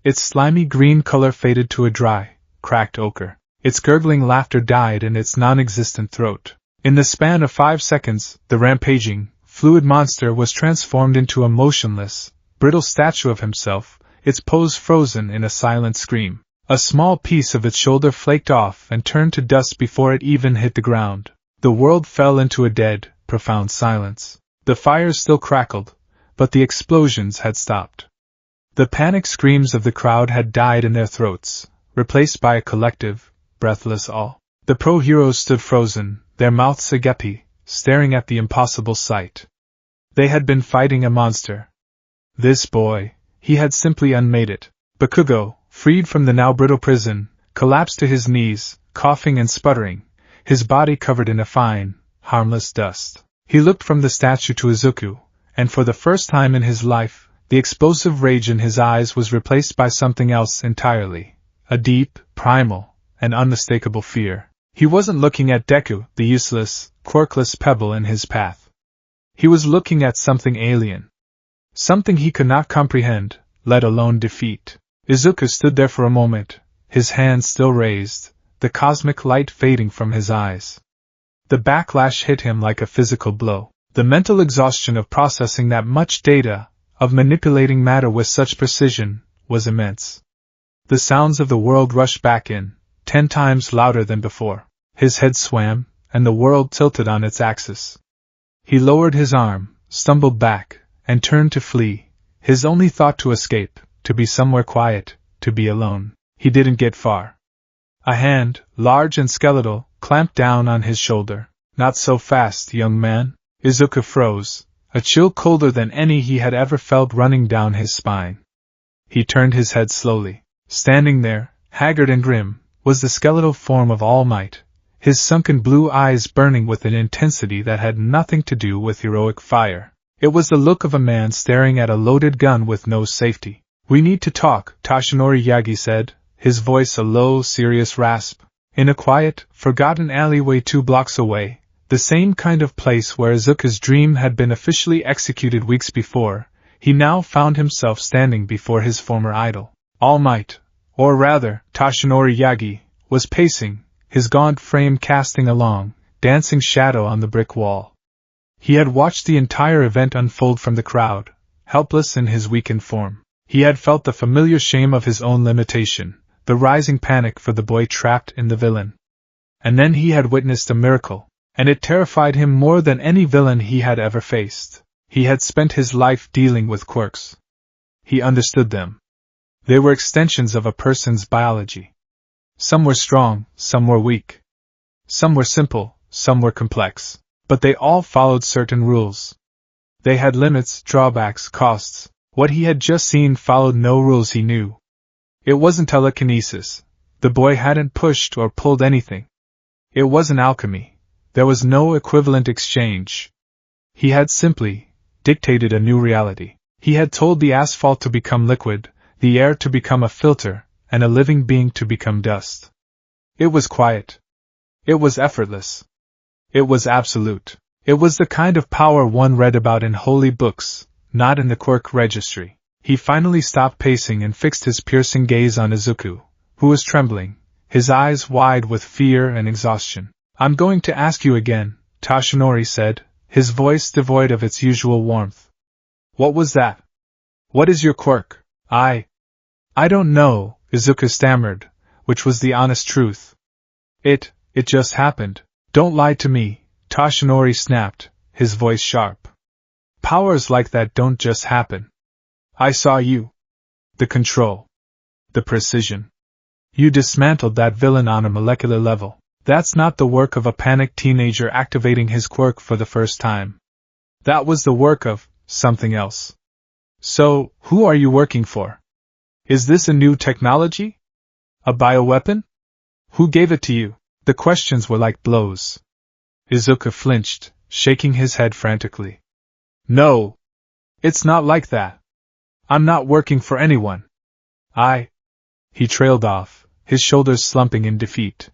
Its slimy green color faded to a dry, cracked ochre. Its gurgling laughter died in its non-existent throat. In the span of 5 seconds, the rampaging, fluid monster was transformed into a motionless, brittle statue of himself, its pose frozen in a silent scream. A small piece of its shoulder flaked off and turned to dust before it even hit the ground. The world fell into a dead, profound silence. The fires still crackled, but the explosions had stopped. The panicked screams of the crowd had died in their throats, replaced by a collective, breathless awe. The pro-heroes stood frozen, their mouths agape, staring at the impossible sight. They had been fighting a monster. This boy, he had simply unmade it. Bakugo, freed from the now brittle prison, collapsed to his knees, coughing and sputtering, his body covered in a fine, harmless dust. He looked from the statue to Izuku, and for the first time in his life, the explosive rage in his eyes was replaced by something else entirely, a deep, primal, and unmistakable fear. He wasn't looking at Deku, the useless, quirkless pebble in his path. He was looking at something alien. Something he could not comprehend, let alone defeat. Izuku stood there for a moment, his hands still raised, the cosmic light fading from his eyes. The backlash hit him like a physical blow. The mental exhaustion of processing that much data, of manipulating matter with such precision, was immense. The sounds of the world rushed back in, 10 times louder than before. His head swam, and the world tilted on its axis. He lowered his arm, stumbled back, and turned to flee, his only thought to escape, to be somewhere quiet, to be alone. He didn't get far. A hand, large and skeletal, clamped down on his shoulder. Not so fast, young man. Izuku froze, a chill colder than any he had ever felt running down his spine. He turned his head slowly. Standing there, haggard and grim, was the skeletal form of All Might, his sunken blue eyes burning with an intensity that had nothing to do with heroic fire. It was the look of a man staring at a loaded gun with no safety. "We need to talk," Toshinori Yagi said, his voice a low, serious rasp. In a quiet, forgotten alleyway 2 blocks away, the same kind of place where Izuku's dream had been officially executed weeks before, he now found himself standing before his former idol. All Might, or rather, Toshinori Yagi, was pacing, his gaunt frame casting a long, dancing shadow on the brick wall. He had watched the entire event unfold from the crowd, helpless in his weakened form. He had felt the familiar shame of his own limitation, the rising panic for the boy trapped in the villain. And then he had witnessed a miracle, and it terrified him more than any villain he had ever faced. He had spent his life dealing with quirks. He understood them. They were extensions of a person's biology. Some were strong, some were weak. Some were simple, some were complex. But they all followed certain rules. They had limits, drawbacks, costs. What he had just seen followed no rules he knew. It wasn't telekinesis. The boy hadn't pushed or pulled anything. It wasn't alchemy. There was no equivalent exchange. He had simply dictated a new reality. He had told the asphalt to become liquid, the air to become a filter, and a living being to become dust. It was quiet. It was effortless. It was absolute. It was the kind of power one read about in holy books, not in the quirk registry. He finally stopped pacing and fixed his piercing gaze on Izuku, who was trembling, his eyes wide with fear and exhaustion. "I'm going to ask you again," Toshinori said, his voice devoid of its usual warmth. "What was that? What is your quirk?" I don't know," Izuku stammered, which was the honest truth. It just happened. "Don't lie to me," Toshinori snapped, his voice sharp. "Powers like that don't just happen. I saw you. The control. The precision. You dismantled that villain on a molecular level. That's not the work of a panicked teenager activating his quirk for the first time. That was the work of something else. So, who are you working for? Is this a new technology? A bioweapon? Who gave it to you?" The questions were like blows. Izuku flinched, shaking his head frantically. "No. It's not like that. I'm not working for anyone. He trailed off, his shoulders slumping in defeat.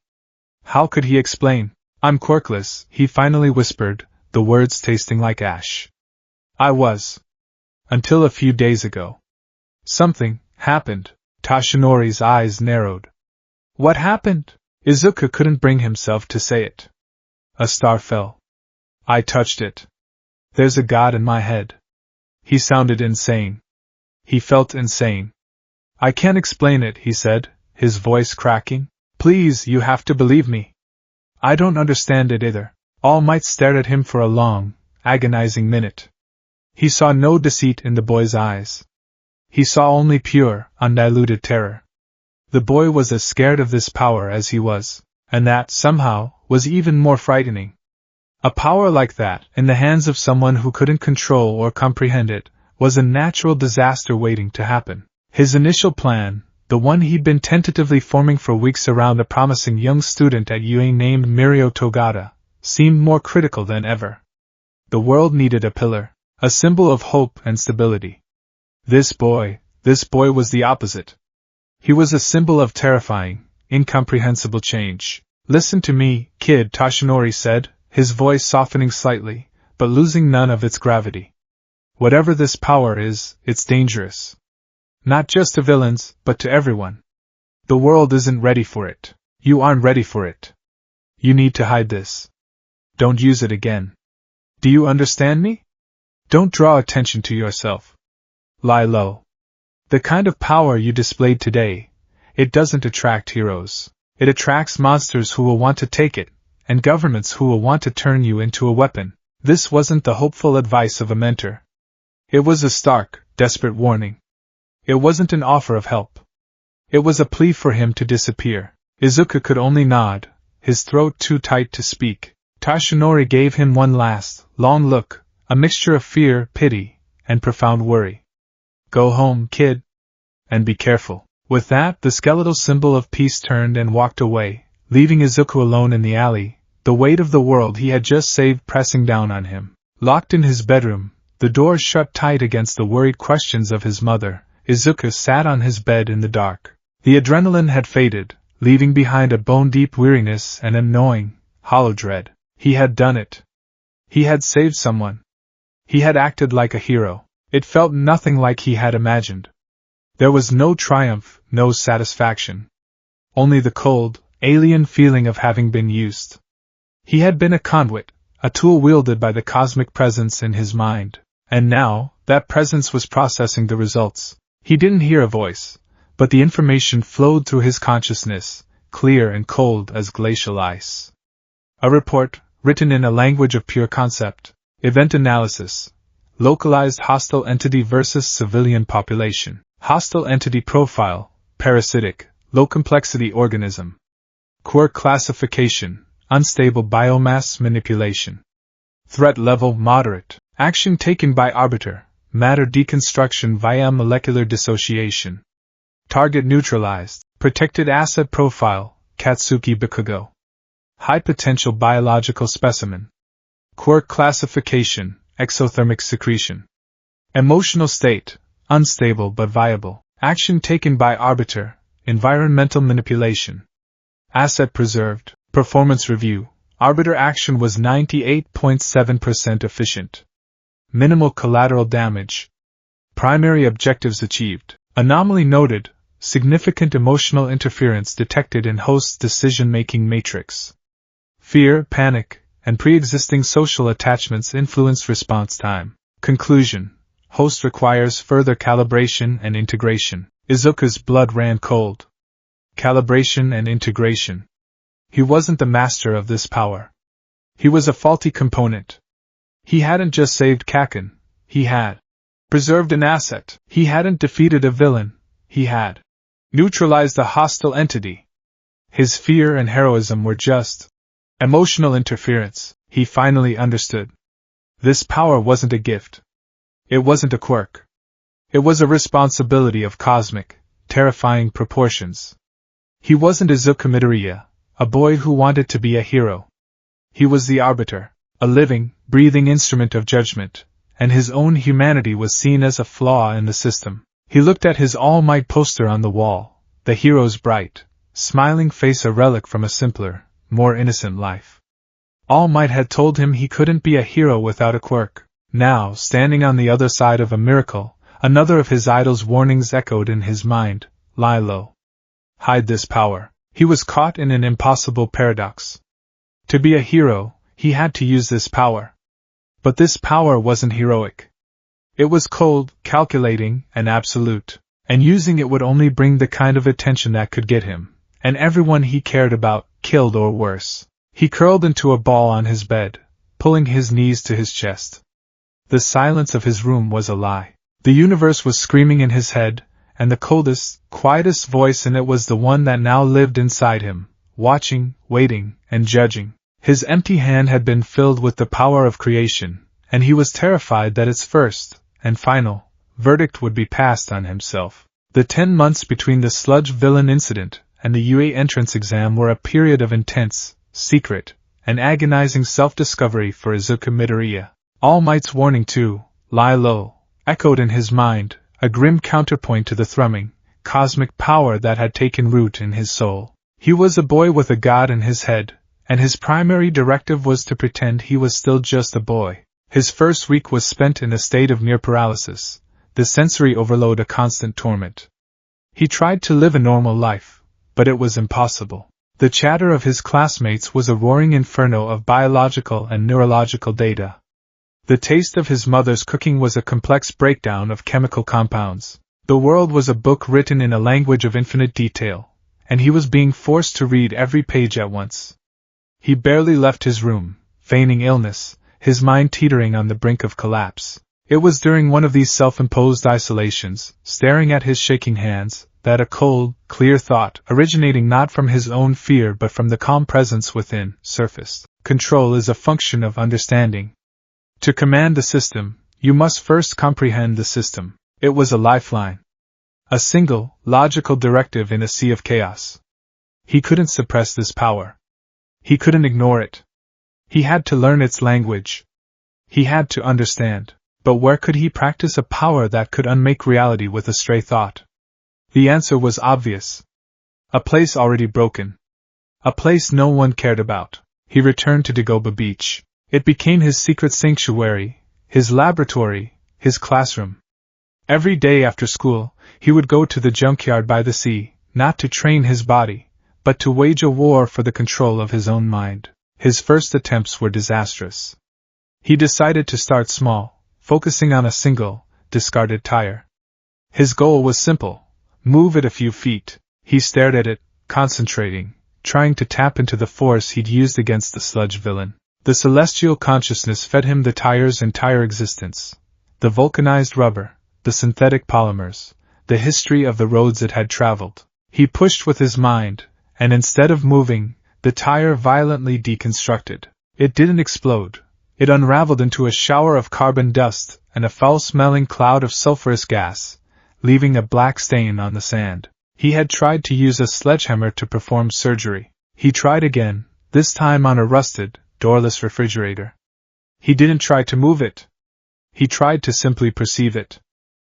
How could he explain? "I'm quirkless," he finally whispered, the words tasting like ash. "I was. Until a few days ago. Something happened." Toshinori's eyes narrowed. "What happened?" Izuku couldn't bring himself to say it. "A star fell. I touched it. There's a god in my head." He sounded insane. He felt insane. "I can't explain it," he said, his voice cracking. "Please, you have to believe me. I don't understand it either." All Might stared at him for a long, agonizing minute. He saw no deceit in the boy's eyes. He saw only pure, undiluted terror. The boy was as scared of this power as he was, and that, somehow, was even more frightening. A power like that, in the hands of someone who couldn't control or comprehend it, was a natural disaster waiting to happen. His initial plan, the one he'd been tentatively forming for weeks around a promising young student at UA named Mirio Togata, seemed more critical than ever. The world needed a pillar, a symbol of hope and stability. This boy was the opposite. He was a symbol of terrifying, incomprehensible change. "Listen to me, kid," Toshinori said, his voice softening slightly, but losing none of its gravity. "Whatever this power is, it's dangerous. Not just to villains, but to everyone. The world isn't ready for it. You aren't ready for it. You need to hide this. Don't use it again. Do you understand me? Don't draw attention to yourself. Lie low. The kind of power you displayed today, it doesn't attract heroes. It attracts monsters who will want to take it, and governments who will want to turn you into a weapon. This wasn't the hopeful advice of a mentor. It was a stark, desperate warning. It wasn't an offer of help. It was a plea for him to disappear. Izuku could only nod, his throat too tight to speak. Tashinori gave him one last, long look, a mixture of fear, pity, and profound worry. Go home, kid. And be careful. With that, the skeletal symbol of peace turned and walked away, leaving Izuku alone in the alley, the weight of the world he had just saved pressing down on him. Locked in his bedroom, the door shut tight against the worried questions of his mother, Izuku sat on his bed in the dark. The adrenaline had faded, leaving behind a bone-deep weariness and an annoying, hollow dread. He had done it. He had saved someone. He had acted like a hero. It felt nothing like he had imagined. There was no triumph, no satisfaction. Only the cold, alien feeling of having been used. He had been a conduit, a tool wielded by the cosmic presence in his mind, and now, that presence was processing the results. He didn't hear a voice, but the information flowed through his consciousness, clear and cold as glacial ice. A report, written in a language of pure concept. Event analysis. Localized hostile entity versus civilian population. Hostile entity profile, parasitic, low-complexity organism. Quirk classification, unstable biomass manipulation. Threat level moderate. Action taken by arbiter, matter deconstruction via molecular dissociation. Target neutralized. Protected asset profile, Katsuki Bakugo. High potential biological specimen. Quirk classification, exothermic secretion. Emotional state, unstable but viable. Action taken by arbiter, environmental manipulation. Asset preserved. Performance review. Arbiter action was 98.7% efficient. Minimal collateral damage. Primary objectives achieved. Anomaly noted. Significant emotional interference detected in host's decision-making matrix. Fear, panic, and pre-existing social attachments influence response time. Conclusion. Host requires further calibration and integration. Izuku's blood ran cold. Calibration and integration. He wasn't the master of this power. He was a faulty component. He hadn't just saved Kaken, he had preserved an asset. He hadn't defeated a villain, he had neutralized a hostile entity. His fear and heroism were just emotional interference. He finally understood. This power wasn't a gift. It wasn't a quirk. It was a responsibility of cosmic, terrifying proportions. He wasn't Izuku Midoriya, a boy who wanted to be a hero. He was the arbiter, a living, breathing instrument of judgment, and his own humanity was seen as a flaw in the system. He looked at his All Might poster on the wall, the hero's bright, smiling face, a relic from a simpler, more innocent life. All Might had told him he couldn't be a hero without a quirk. Now, standing on the other side of a miracle, another of his idol's warnings echoed in his mind: lie low. Hide this power. He was caught in an impossible paradox. To be a hero, he had to use this power. But this power wasn't heroic. It was cold, calculating, and absolute, and using it would only bring the kind of attention that could get him, and everyone he cared about, killed or worse. He curled into a ball on his bed, pulling his knees to his chest. The silence of his room was a lie. The universe was screaming in his head, and the coldest, quietest voice in it was the one that now lived inside him, watching, waiting, and judging. His empty hand had been filled with the power of creation, and he was terrified that its first, and final, verdict would be passed on himself. The 10 months between the sludge villain incident and the UA entrance exam were a period of intense, secret, and agonizing self-discovery for Izuku Midoriya. All Might's warning to lie low echoed in his mind, a grim counterpoint to the thrumming, cosmic power that had taken root in his soul. He was a boy with a god in his head, and his primary directive was to pretend he was still just a boy. His first week was spent in a state of near paralysis, the sensory overload a constant torment. He tried to live a normal life, but it was impossible. The chatter of his classmates was a roaring inferno of biological and neurological data. The taste of his mother's cooking was a complex breakdown of chemical compounds. The world was a book written in a language of infinite detail, and he was being forced to read every page at once. He barely left his room, feigning illness, his mind teetering on the brink of collapse. It was during one of these self-imposed isolations, staring at his shaking hands, that a cold, clear thought, originating not from his own fear but from the calm presence within, surfaced. Control is a function of understanding. To command the system, you must first comprehend the system. It was a lifeline. A single, logical directive in a sea of chaos. He couldn't suppress this power. He couldn't ignore it. He had to learn its language. He had to understand. But where could he practice a power that could unmake reality with a stray thought? The answer was obvious. A place already broken. A place no one cared about. He returned to Dagoba Beach. It became his secret sanctuary, his laboratory, his classroom. Every day after school, he would go to the junkyard by the sea, not to train his body, but to wage a war for the control of his own mind. His first attempts were disastrous. He decided to start small, focusing on a single, discarded tire. His goal was simple: move it a few feet. He stared at it, concentrating, trying to tap into the force he'd used against the sludge villain. The celestial consciousness fed him the tire's entire existence. The vulcanized rubber, the synthetic polymers, the history of the roads it had traveled. He pushed with his mind, and instead of moving, the tire violently deconstructed. It didn't explode. It unraveled into a shower of carbon dust and a foul-smelling cloud of sulfurous gas, leaving a black stain on the sand. He had tried to use a sledgehammer to perform surgery. He tried again, this time on a rusted, doorless refrigerator. He didn't try to move it. He tried to simply perceive it.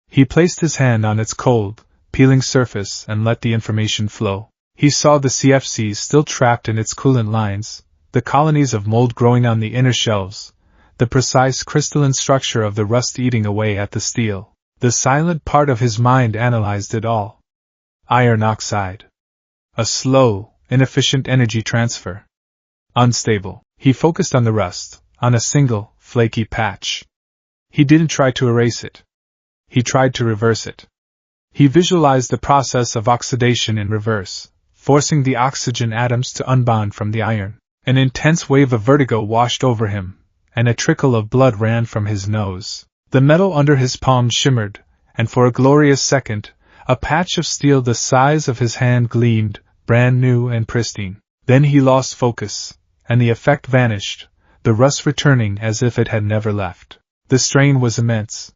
He placed his hand on its cold, peeling surface and let the information flow. He saw the CFCs still trapped in its coolant lines, the colonies of mold growing on the inner shelves, the precise crystalline structure of the rust eating away at the steel. The silent part of his mind analyzed it all. Iron oxide. A slow, inefficient energy transfer. Unstable. He focused on the rust, on a single, flaky patch. He didn't try to erase it. He tried to reverse it. He visualized the process of oxidation in reverse, forcing the oxygen atoms to unbond from the iron. An intense wave of vertigo washed over him, and a trickle of blood ran from his nose. The metal under his palm shimmered, and for a glorious second, a patch of steel the size of his hand gleamed, brand new and pristine. Then he lost focus, and the effect vanished, the rust returning as if it had never left. The strain was immense.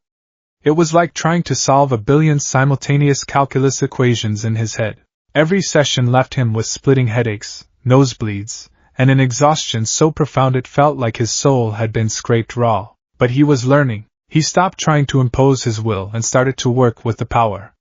It was like trying to solve a billion simultaneous calculus equations in his head. Every session left him with splitting headaches, nosebleeds, and an exhaustion so profound it felt like his soul had been scraped raw. But he was learning. He stopped trying to impose his will and started to work with the power.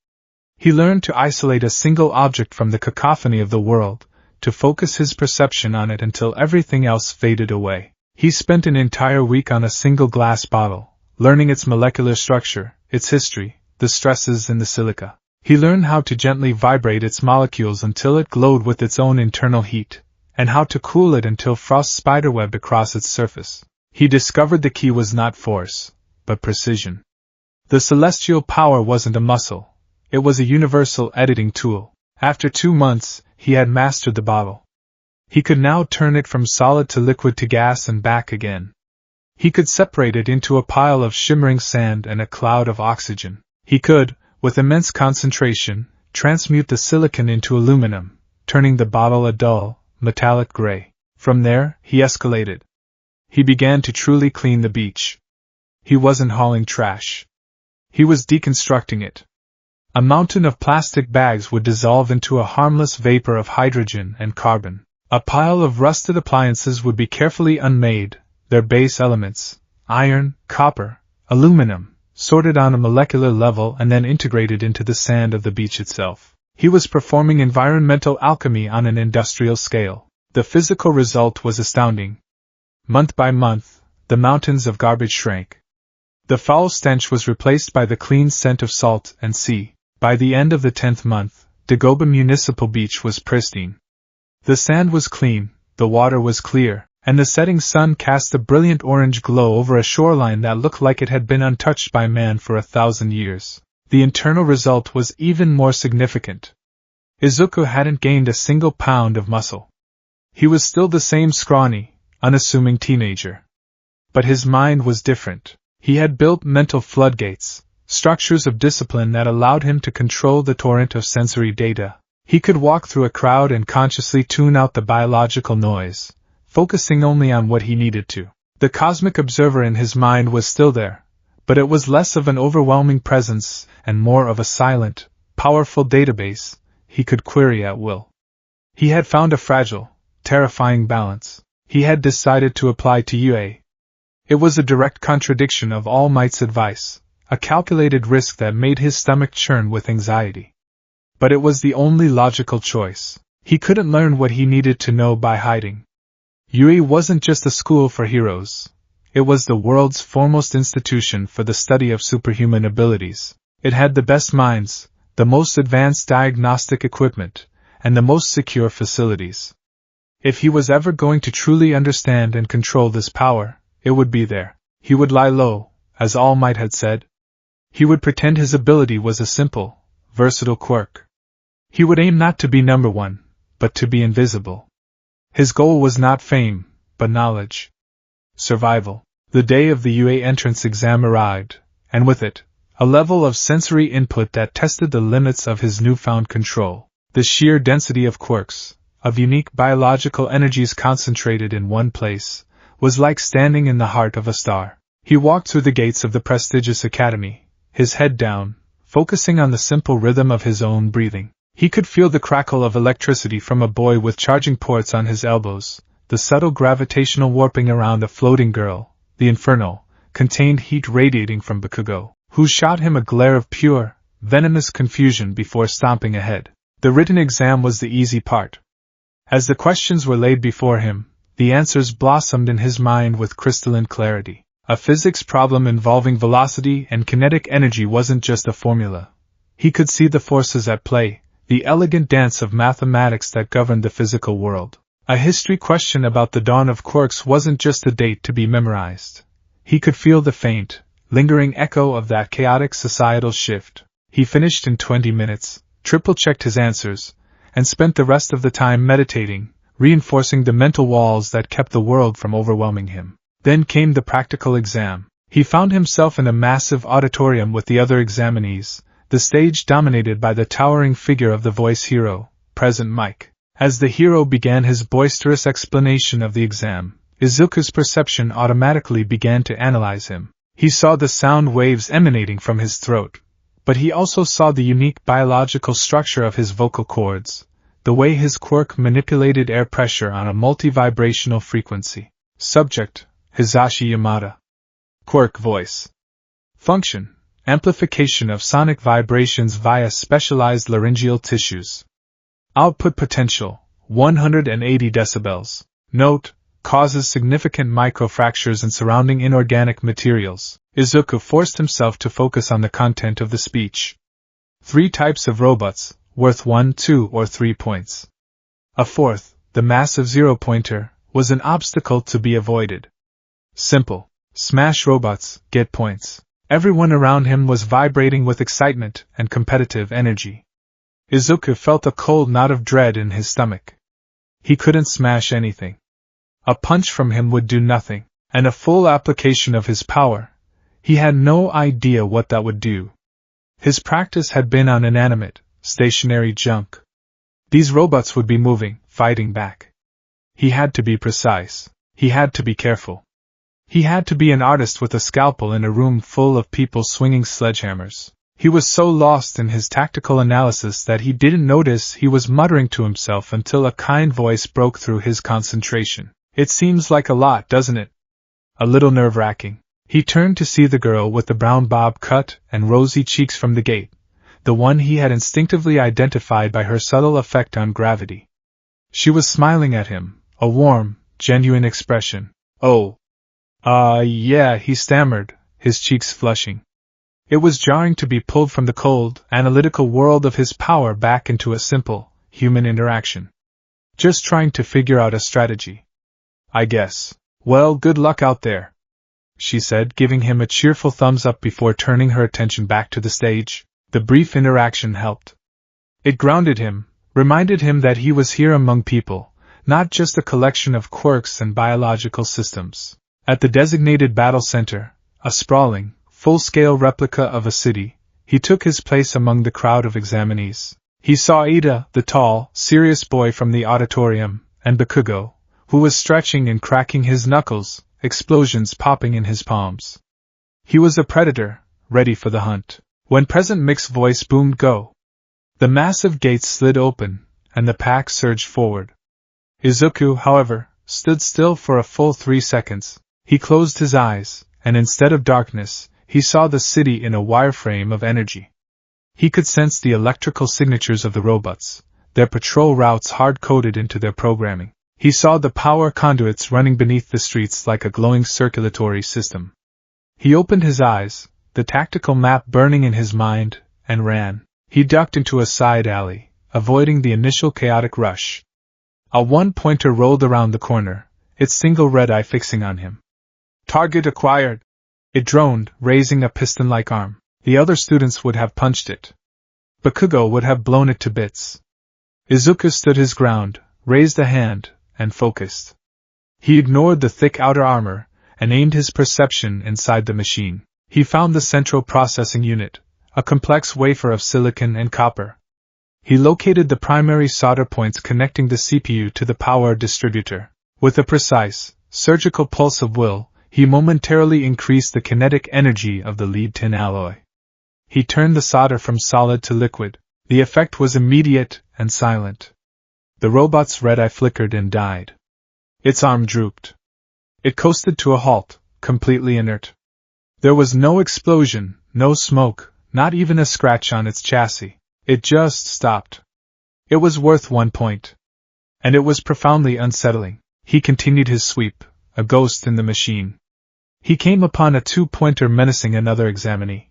He learned to isolate a single object from the cacophony of the world, to focus his perception on it until everything else faded away. He spent an entire week on a single glass bottle, learning its molecular structure, its history, the stresses in the silica. He learned how to gently vibrate its molecules until it glowed with its own internal heat, and how to cool it until frost spiderwebbed across its surface. He discovered the key was not force, but precision. The celestial power wasn't a muscle, it was a universal editing tool. After 2 months, he had mastered the bottle. He could now turn it from solid to liquid to gas and back again. He could separate it into a pile of shimmering sand and a cloud of oxygen. He could, with immense concentration, transmute the silicon into aluminum, turning the bottle a dull, metallic gray. From there, he escalated. He began to truly clean the beach. He wasn't hauling trash. He was deconstructing it. A mountain of plastic bags would dissolve into a harmless vapor of hydrogen and carbon. A pile of rusted appliances would be carefully unmade, their base elements, iron, copper, aluminum, sorted on a molecular level and then integrated into the sand of the beach itself. He was performing environmental alchemy on an industrial scale. The physical result was astounding. Month by month, the mountains of garbage shrank. The foul stench was replaced by the clean scent of salt and sea. By the end of the 10th month, Dagoba Municipal Beach was pristine. The sand was clean, the water was clear, and the setting sun cast a brilliant orange glow over a shoreline that looked like it had been untouched by man for 1,000 years. The internal result was even more significant. Izuku hadn't gained a single pound of muscle. He was still the same scrawny, unassuming teenager. But his mind was different. He had built mental floodgates, structures of discipline that allowed him to control the torrent of sensory data. He could walk through a crowd and consciously tune out the biological noise, focusing only on what he needed to. The cosmic observer in his mind was still there, but it was less of an overwhelming presence and more of a silent, powerful database he could query at will. He had found a fragile, terrifying balance. He had decided to apply to UA. It was a direct contradiction of All Might's advice, a calculated risk that made his stomach churn with anxiety. But it was the only logical choice. He couldn't learn what he needed to know by hiding. UA wasn't just a school for heroes. It was the world's foremost institution for the study of superhuman abilities. It had the best minds, the most advanced diagnostic equipment, and the most secure facilities. If he was ever going to truly understand and control this power, it would be there. He would lie low, as All Might had said. He would pretend his ability was a simple, versatile quirk. He would aim not to be number one, but to be invisible. His goal was not fame, but knowledge. Survival. The day of the UA entrance exam arrived, and with it, a level of sensory input that tested the limits of his newfound control. The sheer density of quirks, of unique biological energies concentrated in one place, was like standing in the heart of a star. He walked through the gates of the prestigious academy, his head down, focusing on the simple rhythm of his own breathing. He could feel the crackle of electricity from a boy with charging ports on his elbows, the subtle gravitational warping around a floating girl, the infernal, contained heat radiating from Bakugo, who shot him a glare of pure, venomous confusion before stomping ahead. The written exam was the easy part. As the questions were laid before him, the answers blossomed in his mind with crystalline clarity. A physics problem involving velocity and kinetic energy wasn't just a formula. He could see the forces at play, the elegant dance of mathematics that governed the physical world. A history question about the dawn of quirks wasn't just a date to be memorized. He could feel the faint, lingering echo of that chaotic societal shift. He finished in 20 minutes, triple-checked his answers, and spent the rest of the time meditating, reinforcing the mental walls that kept the world from overwhelming him. Then came the practical exam. He found himself in a massive auditorium with the other examinees, the stage dominated by the towering figure of the voice hero, Present Mike. As the hero began his boisterous explanation of the exam, Izuku's perception automatically began to analyze him. He saw the sound waves emanating from his throat, but he also saw the unique biological structure of his vocal cords, the way his quirk manipulated air pressure on a multi-vibrational frequency. Subject: Hisashi Yamada. Quirk: voice. Function: amplification of sonic vibrations via specialized laryngeal tissues. Output potential: 180 decibels. Note: causes significant microfractures in surrounding inorganic materials. Izuku forced himself to focus on the content of the speech. 3 types of robots, worth 1, 2, or 3 points. A fourth, the massive zero-pointer, was an obstacle to be avoided. Simple. Smash robots, get points. Everyone around him was vibrating with excitement and competitive energy. Izuku felt a cold knot of dread in his stomach. He couldn't smash anything. A punch from him would do nothing, and a full application of his power, he had no idea what that would do. His practice had been on inanimate, stationary junk. These robots would be moving, fighting back. He had to be precise. He had to be careful. He had to be an artist with a scalpel in a room full of people swinging sledgehammers. He was so lost in his tactical analysis that he didn't notice he was muttering to himself until a kind voice broke through his concentration. It seems like a lot, doesn't it? A little nerve-wracking. He turned to see the girl with the brown bob cut and rosy cheeks from the gate, the one he had instinctively identified by her subtle effect on gravity. She was smiling at him, a warm, genuine expression. Oh. Yeah, he stammered, his cheeks flushing. It was jarring to be pulled from the cold, analytical world of his power back into a simple, human interaction. Just trying to figure out a strategy. I guess. Well, good luck out there, she said, giving him a cheerful thumbs up before turning her attention back to the stage. The brief interaction helped. It grounded him, reminded him that he was here among people, not just a collection of quirks and biological systems. At the designated battle center, a sprawling, full-scale replica of a city, he took his place among the crowd of examinees. He saw Ida, the tall, serious boy from the auditorium, and Bakugo, who was stretching and cracking his knuckles, explosions popping in his palms. He was a predator, ready for the hunt. When President Mick's voice boomed go, the massive gates slid open, and the pack surged forward. Izuku, however, stood still for a full 3 seconds. He closed his eyes, and instead of darkness, he saw the city in a wireframe of energy. He could sense the electrical signatures of the robots, their patrol routes hard-coded into their programming. He saw the power conduits running beneath the streets like a glowing circulatory system. He opened his eyes, the tactical map burning in his mind, and ran. He ducked into a side alley, avoiding the initial chaotic rush. A one-pointer rolled around the corner, its single red eye fixing on him. Target acquired! It droned, raising a piston-like arm. The other students would have punched it. Bakugo would have blown it to bits. Izuku stood his ground, raised a hand, and focused. He ignored the thick outer armor, and aimed his perception inside the machine. He found the central processing unit, a complex wafer of silicon and copper. He located the primary solder points connecting the CPU to the power distributor. With a precise, surgical pulse of will, he momentarily increased the kinetic energy of the lead tin alloy. He turned the solder from solid to liquid. The effect was immediate and silent. The robot's red eye flickered and died. Its arm drooped. It coasted to a halt, completely inert. There was no explosion, no smoke, not even a scratch on its chassis. It just stopped. It was worth 1 point. And it was profoundly unsettling. He continued his sweep, a ghost in the machine. He came upon a 2-pointer menacing another examinee.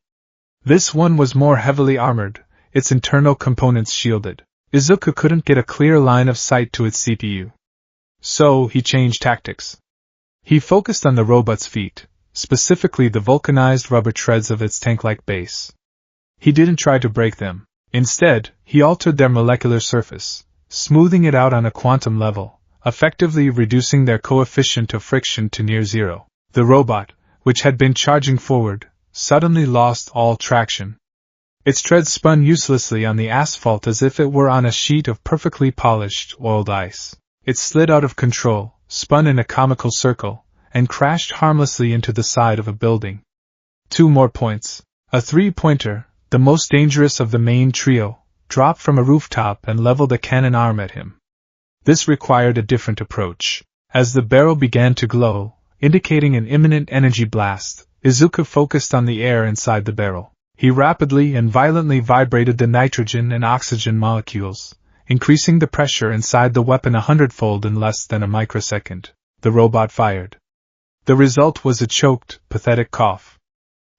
This one was more heavily armored, its internal components shielded. Izuku couldn't get a clear line of sight to its CPU. So he changed tactics. He focused on the robot's feet, specifically the vulcanized rubber treads of its tank-like base. He didn't try to break them. Instead, he altered their molecular surface, smoothing it out on a quantum level, effectively reducing their coefficient of friction to near zero. The robot, which had been charging forward, suddenly lost all traction. Its treads spun uselessly on the asphalt as if it were on a sheet of perfectly polished, oiled ice. It slid out of control, spun in a comical circle, and crashed harmlessly into the side of a building. 2 more points. A 3-pointer, the most dangerous of the main trio, dropped from a rooftop and leveled a cannon arm at him. This required a different approach. As the barrel began to glow, indicating an imminent energy blast, Izuku focused on the air inside the barrel. He rapidly and violently vibrated the nitrogen and oxygen molecules, increasing the pressure inside the weapon 100-fold in less than a microsecond. The robot fired. The result was a choked, pathetic cough.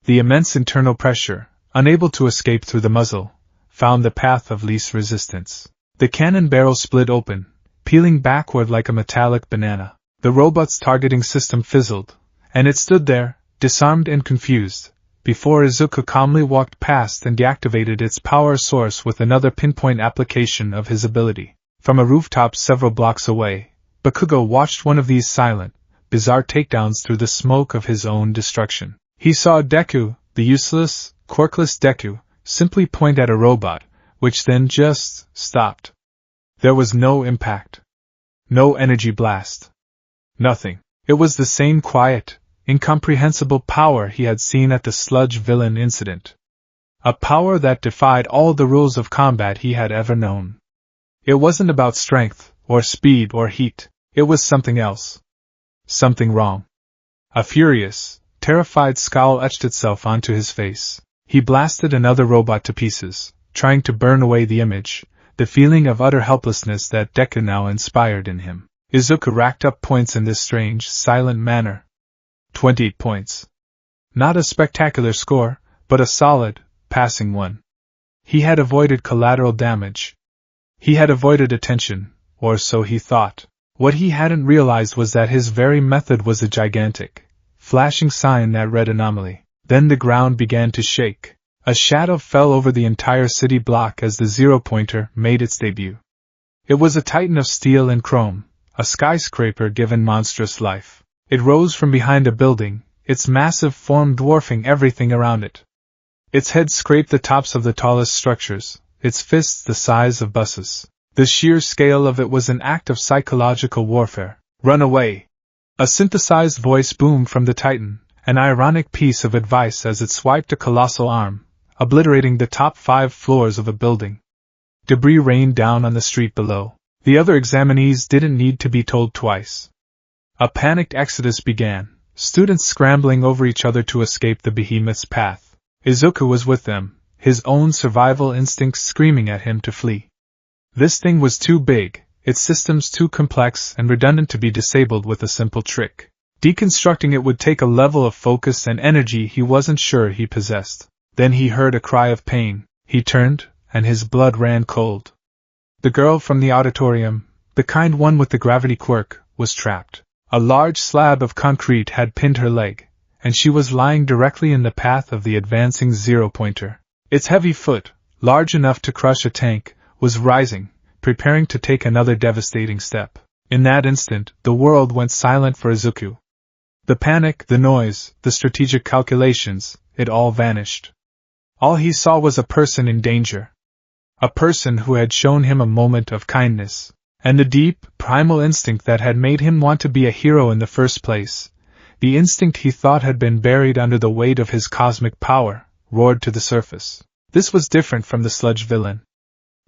The immense internal pressure, unable to escape through the muzzle, found the path of least resistance. The cannon barrel split open, peeling backward like a metallic banana. The robot's targeting system fizzled, and it stood there, disarmed and confused, before Izuku calmly walked past and deactivated its power source with another pinpoint application of his ability. From a rooftop several blocks away, Bakugo watched one of these silent, bizarre takedowns through the smoke of his own destruction. He saw Deku, the useless, quirkless Deku, simply point at a robot, which then just stopped. There was no impact. No energy blast. Nothing. It was the same quiet, incomprehensible power he had seen at the sludge villain incident. A power that defied all the rules of combat he had ever known. It wasn't about strength, or speed, or heat. It was something else. Something wrong. A furious, terrified scowl etched itself onto his face. He blasted another robot to pieces, trying to burn away the image, the feeling of utter helplessness that Deku now inspired in him. Izuku racked up points in this strange, silent manner. 20 points. Not a spectacular score, but a solid, passing one. He had avoided collateral damage. He had avoided attention, or so he thought. What he hadn't realized was that his very method was a gigantic, flashing sign that read anomaly. Then the ground began to shake. A shadow fell over the entire city block as the zero-pointer made its debut. It was a titan of steel and chrome, a skyscraper given monstrous life. It rose from behind a building, its massive form dwarfing everything around it. Its head scraped the tops of the tallest structures, its fists the size of buses. The sheer scale of it was an act of psychological warfare. "Run away!" A synthesized voice boomed from the titan, an ironic piece of advice as it swiped a colossal arm, obliterating the top 5 floors of a building. Debris rained down on the street below. The other examinees didn't need to be told twice. A panicked exodus began, students scrambling over each other to escape the behemoth's path. Izuku was with them, his own survival instincts screaming at him to flee. This thing was too big, its systems too complex and redundant to be disabled with a simple trick. Deconstructing it would take a level of focus and energy he wasn't sure he possessed. Then he heard a cry of pain. He turned, and his blood ran cold. The girl from the auditorium, the kind one with the gravity quirk, was trapped. A large slab of concrete had pinned her leg, and she was lying directly in the path of the advancing zero-pointer. Its heavy foot, large enough to crush a tank, was rising, preparing to take another devastating step. In that instant, the world went silent for Izuku. The panic, the noise, the strategic calculations, it all vanished. All he saw was a person in danger. A person who had shown him a moment of kindness, and the deep, primal instinct that had made him want to be a hero in the first place, the instinct he thought had been buried under the weight of his cosmic power, roared to the surface. This was different from the sludge villain.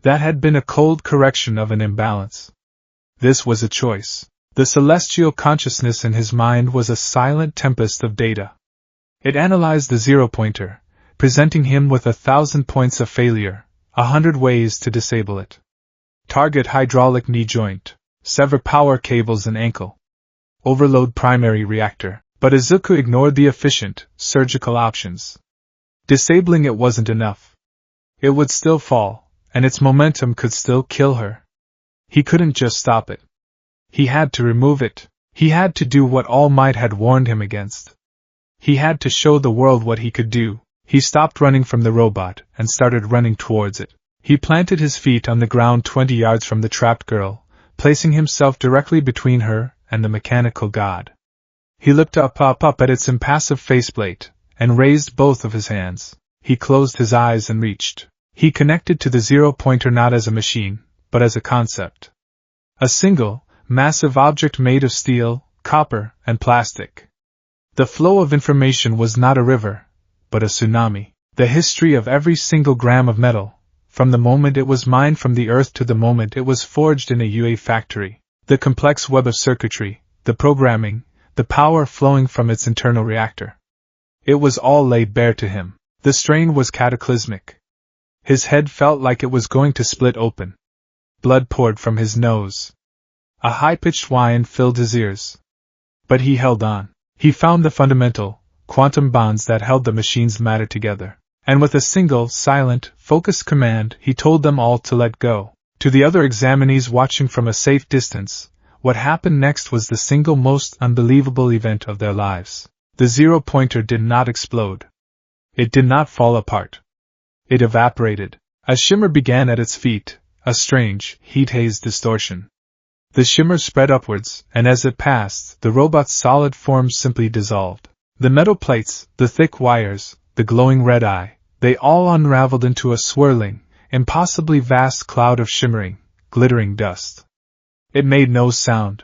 That had been a cold correction of an imbalance. This was a choice. The celestial consciousness in his mind was a silent tempest of data. It analyzed the zero-pointer, presenting him with 1,000 points of failure, 100 ways to disable it. Target hydraulic knee joint, sever power cables and ankle. Overload primary reactor, but Izuku ignored the efficient, surgical options. Disabling it wasn't enough. It would still fall, and its momentum could still kill her. He couldn't just stop it. He had to remove it. He had to do what All Might had warned him against. He had to show the world what he could do. He stopped running from the robot and started running towards it. He planted his feet on the ground 20 yards from the trapped girl, placing himself directly between her and the mechanical god. He looked up at its impassive faceplate, and raised both of his hands. He closed his eyes and reached. He connected to the zero-pointer not as a machine, but as a concept. A single, massive object made of steel, copper, and plastic. The flow of information was not a river, but a tsunami. The history of every single gram of metal, from the moment it was mined from the earth to the moment it was forged in a UA factory. The complex web of circuitry, the programming, the power flowing from its internal reactor. It was all laid bare to him. The strain was cataclysmic. His head felt like it was going to split open. Blood poured from his nose. A high-pitched whine filled his ears. But he held on. He found the fundamental, quantum bonds that held the machine's matter together. And with a single, silent, focused command, he told them all to let go. To the other examinees watching from a safe distance, what happened next was the single most unbelievable event of their lives. The zero-pointer did not explode. It did not fall apart. It evaporated. A shimmer began at its feet, a strange, heat-hazed distortion. The shimmer spread upwards, and as it passed, the robot's solid form simply dissolved. The metal plates, the thick wires, the glowing red eye, they all unraveled into a swirling, impossibly vast cloud of shimmering, glittering dust. It made no sound.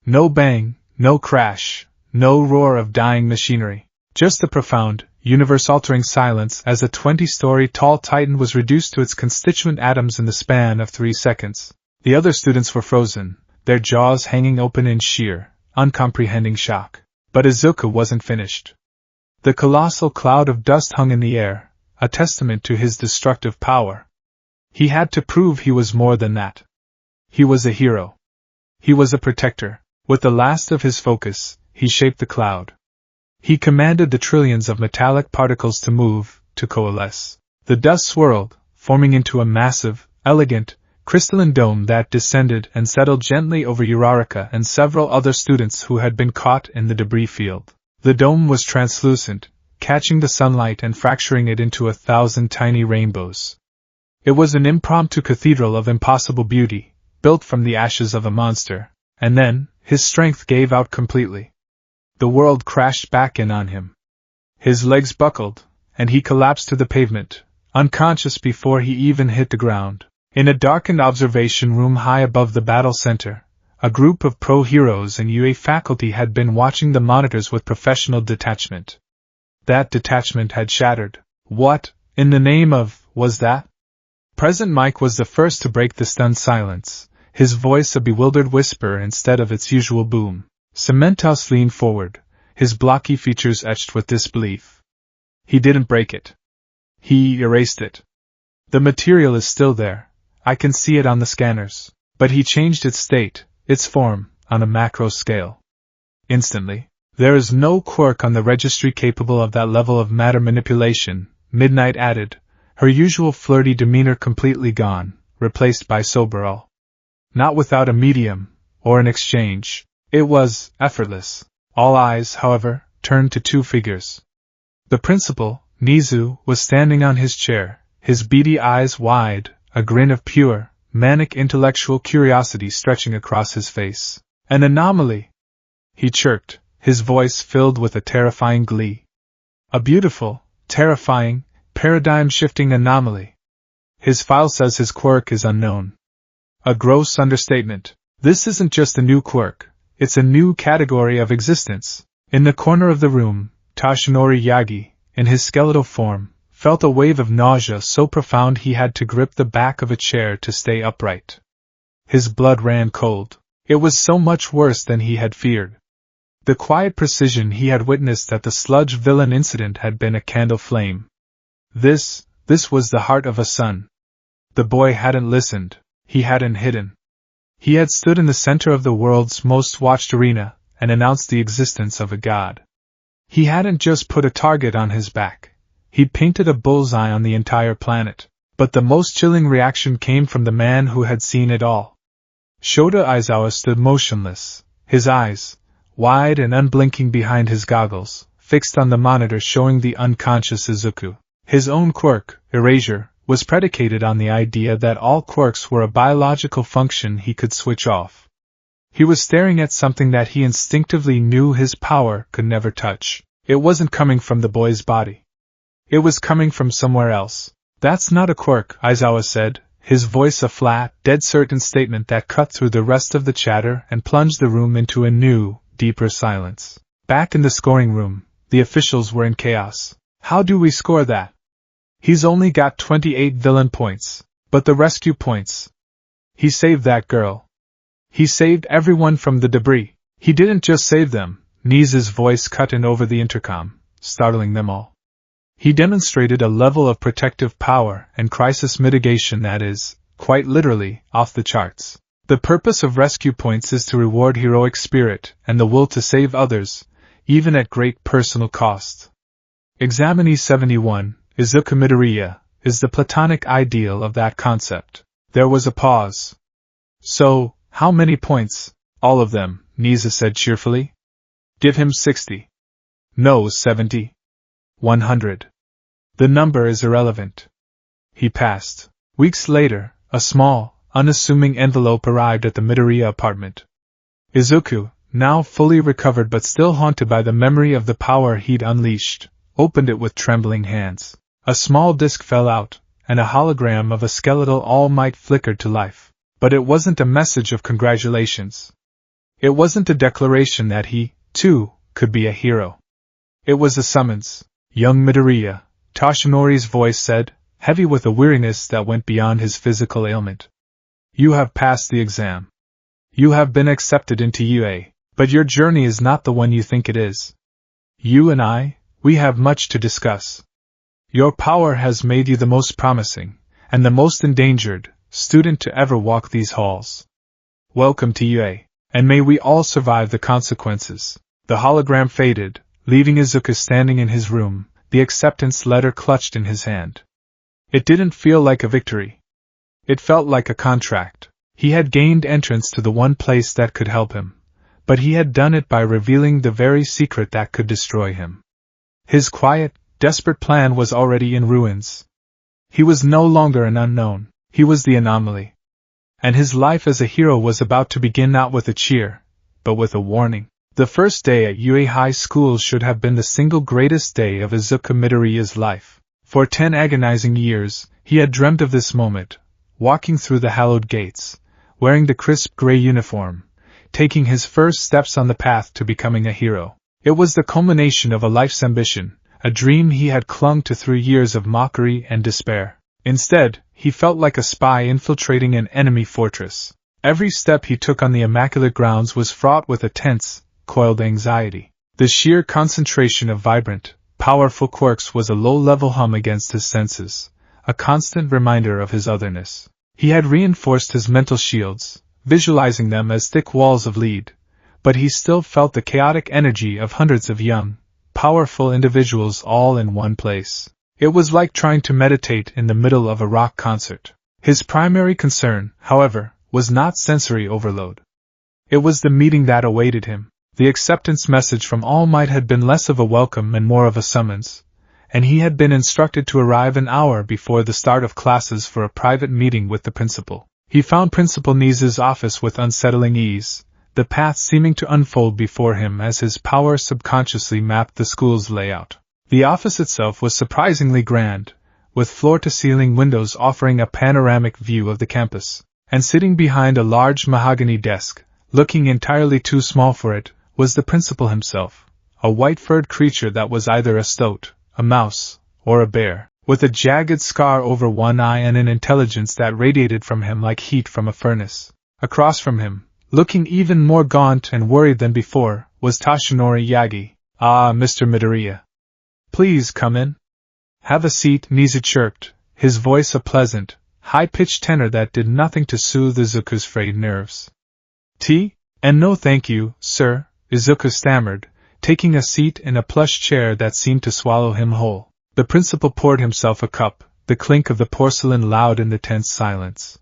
No bang, no crash, no roar of dying machinery. Just a profound, universe-altering silence as a 20-story tall titan was reduced to its constituent atoms in the span of 3 seconds. The other students were frozen, their jaws hanging open in sheer, uncomprehending shock. But Izuku wasn't finished. The colossal cloud of dust hung in the air, a testament to his destructive power. He had to prove he was more than that. He was a hero. He was a protector. With the last of his focus, he shaped the cloud. He commanded the trillions of metallic particles to move, to coalesce. The dust swirled, forming into a massive, elegant, crystalline dome that descended and settled gently over Uraraka and several other students who had been caught in the debris field. The dome was translucent, catching the sunlight and fracturing it into 1,000 tiny rainbows. It was an impromptu cathedral of impossible beauty, built from the ashes of a monster, and then, his strength gave out completely. The world crashed back in on him. His legs buckled, and he collapsed to the pavement, unconscious before he even hit the ground. In a darkened observation room high above the battle center, a group of pro-heroes and UA faculty had been watching the monitors with professional detachment. That detachment had shattered. What, in the name of, was that? President Mike was the first to break the stunned silence, his voice a bewildered whisper instead of its usual boom. Cementos leaned forward, his blocky features etched with disbelief. He didn't break it. He erased it. The material is still there. I can see it on the scanners. But he changed its state, its form, on a macro scale. Instantly. There is no quirk on the registry capable of that level of matter manipulation, Midnight added, her usual flirty demeanor completely gone, replaced by sober. Not without a medium, or an exchange. It was effortless. All eyes, however, turned to two figures. The principal, Nizu, was standing on his chair, his beady eyes wide, a grin of pure, manic intellectual curiosity stretching across his face. An anomaly! He chirped, his voice filled with a terrifying glee. A beautiful, terrifying, paradigm-shifting anomaly. His file says his quirk is unknown. A gross understatement. This isn't just a new quirk, it's a new category of existence. In the corner of the room, Toshinori Yagi, in his skeletal form, felt a wave of nausea so profound he had to grip the back of a chair to stay upright. His blood ran cold. It was so much worse than he had feared. The quiet precision he had witnessed at the sludge villain incident had been a candle flame. This was the heart of a son. The boy hadn't listened, he hadn't hidden. He had stood in the center of the world's most watched arena and announced the existence of a god. He hadn't just put a target on his back. He'd painted a bullseye on the entire planet. But the most chilling reaction came from the man who had seen it all. Shota Aizawa stood motionless, his eyes, wide and unblinking behind his goggles, fixed on the monitor showing the unconscious Izuku. His own quirk, erasure, was predicated on the idea that all quirks were a biological function he could switch off. He was staring at something that he instinctively knew his power could never touch. It wasn't coming from the boy's body. It was coming from somewhere else. That's not a quirk, Aizawa said, his voice a flat, dead-certain statement that cut through the rest of the chatter and plunged the room into a new, deeper silence. Back in the scoring room, the officials were in chaos. How do we score that? He's only got 28 villain points. But the rescue points. He saved that girl. He saved everyone from the debris. He didn't just save them, Nizu's voice cut in over the intercom, startling them all. He demonstrated a level of protective power and crisis mitigation that is, quite literally, off the charts. The purpose of rescue points is to reward heroic spirit and the will to save others, even at great personal cost. Examinee 71, Izuku Midoriya, is the platonic ideal of that concept. There was a pause. So, how many points? All of them, Nizu said cheerfully. Give him 60. No, 70. 100. The number is irrelevant. He passed. Weeks later, a small, unassuming envelope arrived at the Midoriya apartment. Izuku, now fully recovered but still haunted by the memory of the power he'd unleashed, opened it with trembling hands. A small disc fell out, and a hologram of a skeletal All Might flickered to life. But it wasn't a message of congratulations. It wasn't a declaration that he, too, could be a hero. It was a summons. Young Midoriya, Toshinori's voice said, heavy with a weariness that went beyond his physical ailment. You have passed the exam. You have been accepted into UA, but your journey is not the one you think it is. You and I, we have much to discuss. Your power has made you the most promising, and the most endangered, student to ever walk these halls. Welcome to UA, and may we all survive the consequences. The hologram faded, leaving Izuku standing in his room, the acceptance letter clutched in his hand. It didn't feel like a victory. It felt like a contract. He had gained entrance to the one place that could help him, but he had done it by revealing the very secret that could destroy him. His quiet, desperate plan was already in ruins. He was no longer an unknown, he was the anomaly. And his life as a hero was about to begin not with a cheer, but with a warning. The first day at UA High School should have been the single greatest day of Izuku Midoriya's life. For 10 agonizing years, he had dreamt of this moment, walking through the hallowed gates, wearing the crisp gray uniform, taking his first steps on the path to becoming a hero. It was the culmination of a life's ambition, a dream he had clung to through years of mockery and despair. Instead, he felt like a spy infiltrating an enemy fortress. Every step he took on the immaculate grounds was fraught with a tense, coiled anxiety. The sheer concentration of vibrant, powerful quirks was a low-level hum against his senses, a constant reminder of his otherness. He had reinforced his mental shields, visualizing them as thick walls of lead, but he still felt the chaotic energy of hundreds of young, powerful individuals all in one place. It was like trying to meditate in the middle of a rock concert. His primary concern, however, was not sensory overload. It was the meeting that awaited him. The acceptance message from All Might had been less of a welcome and more of a summons, and he had been instructed to arrive an hour before the start of classes for a private meeting with the principal. He found Principal Nizu's office with unsettling ease, the path seeming to unfold before him as his power subconsciously mapped the school's layout. The office itself was surprisingly grand, with floor-to-ceiling windows offering a panoramic view of the campus, and sitting behind a large mahogany desk, looking entirely too small for it, was the principal himself, a white-furred creature that was either a stoat, a mouse, or a bear, with a jagged scar over one eye and an intelligence that radiated from him like heat from a furnace. Across from him, looking even more gaunt and worried than before, was Toshinori Yagi. "Ah, Mr. Midoriya. Please come in. Have a seat," Nizu chirped, his voice a pleasant, high-pitched tenor that did nothing to soothe Izuku's frayed nerves. "Tea? And no thank you, sir," Izuku stammered, taking a seat in a plush chair that seemed to swallow him whole. The principal poured himself a cup, the clink of the porcelain loud in the tense silence.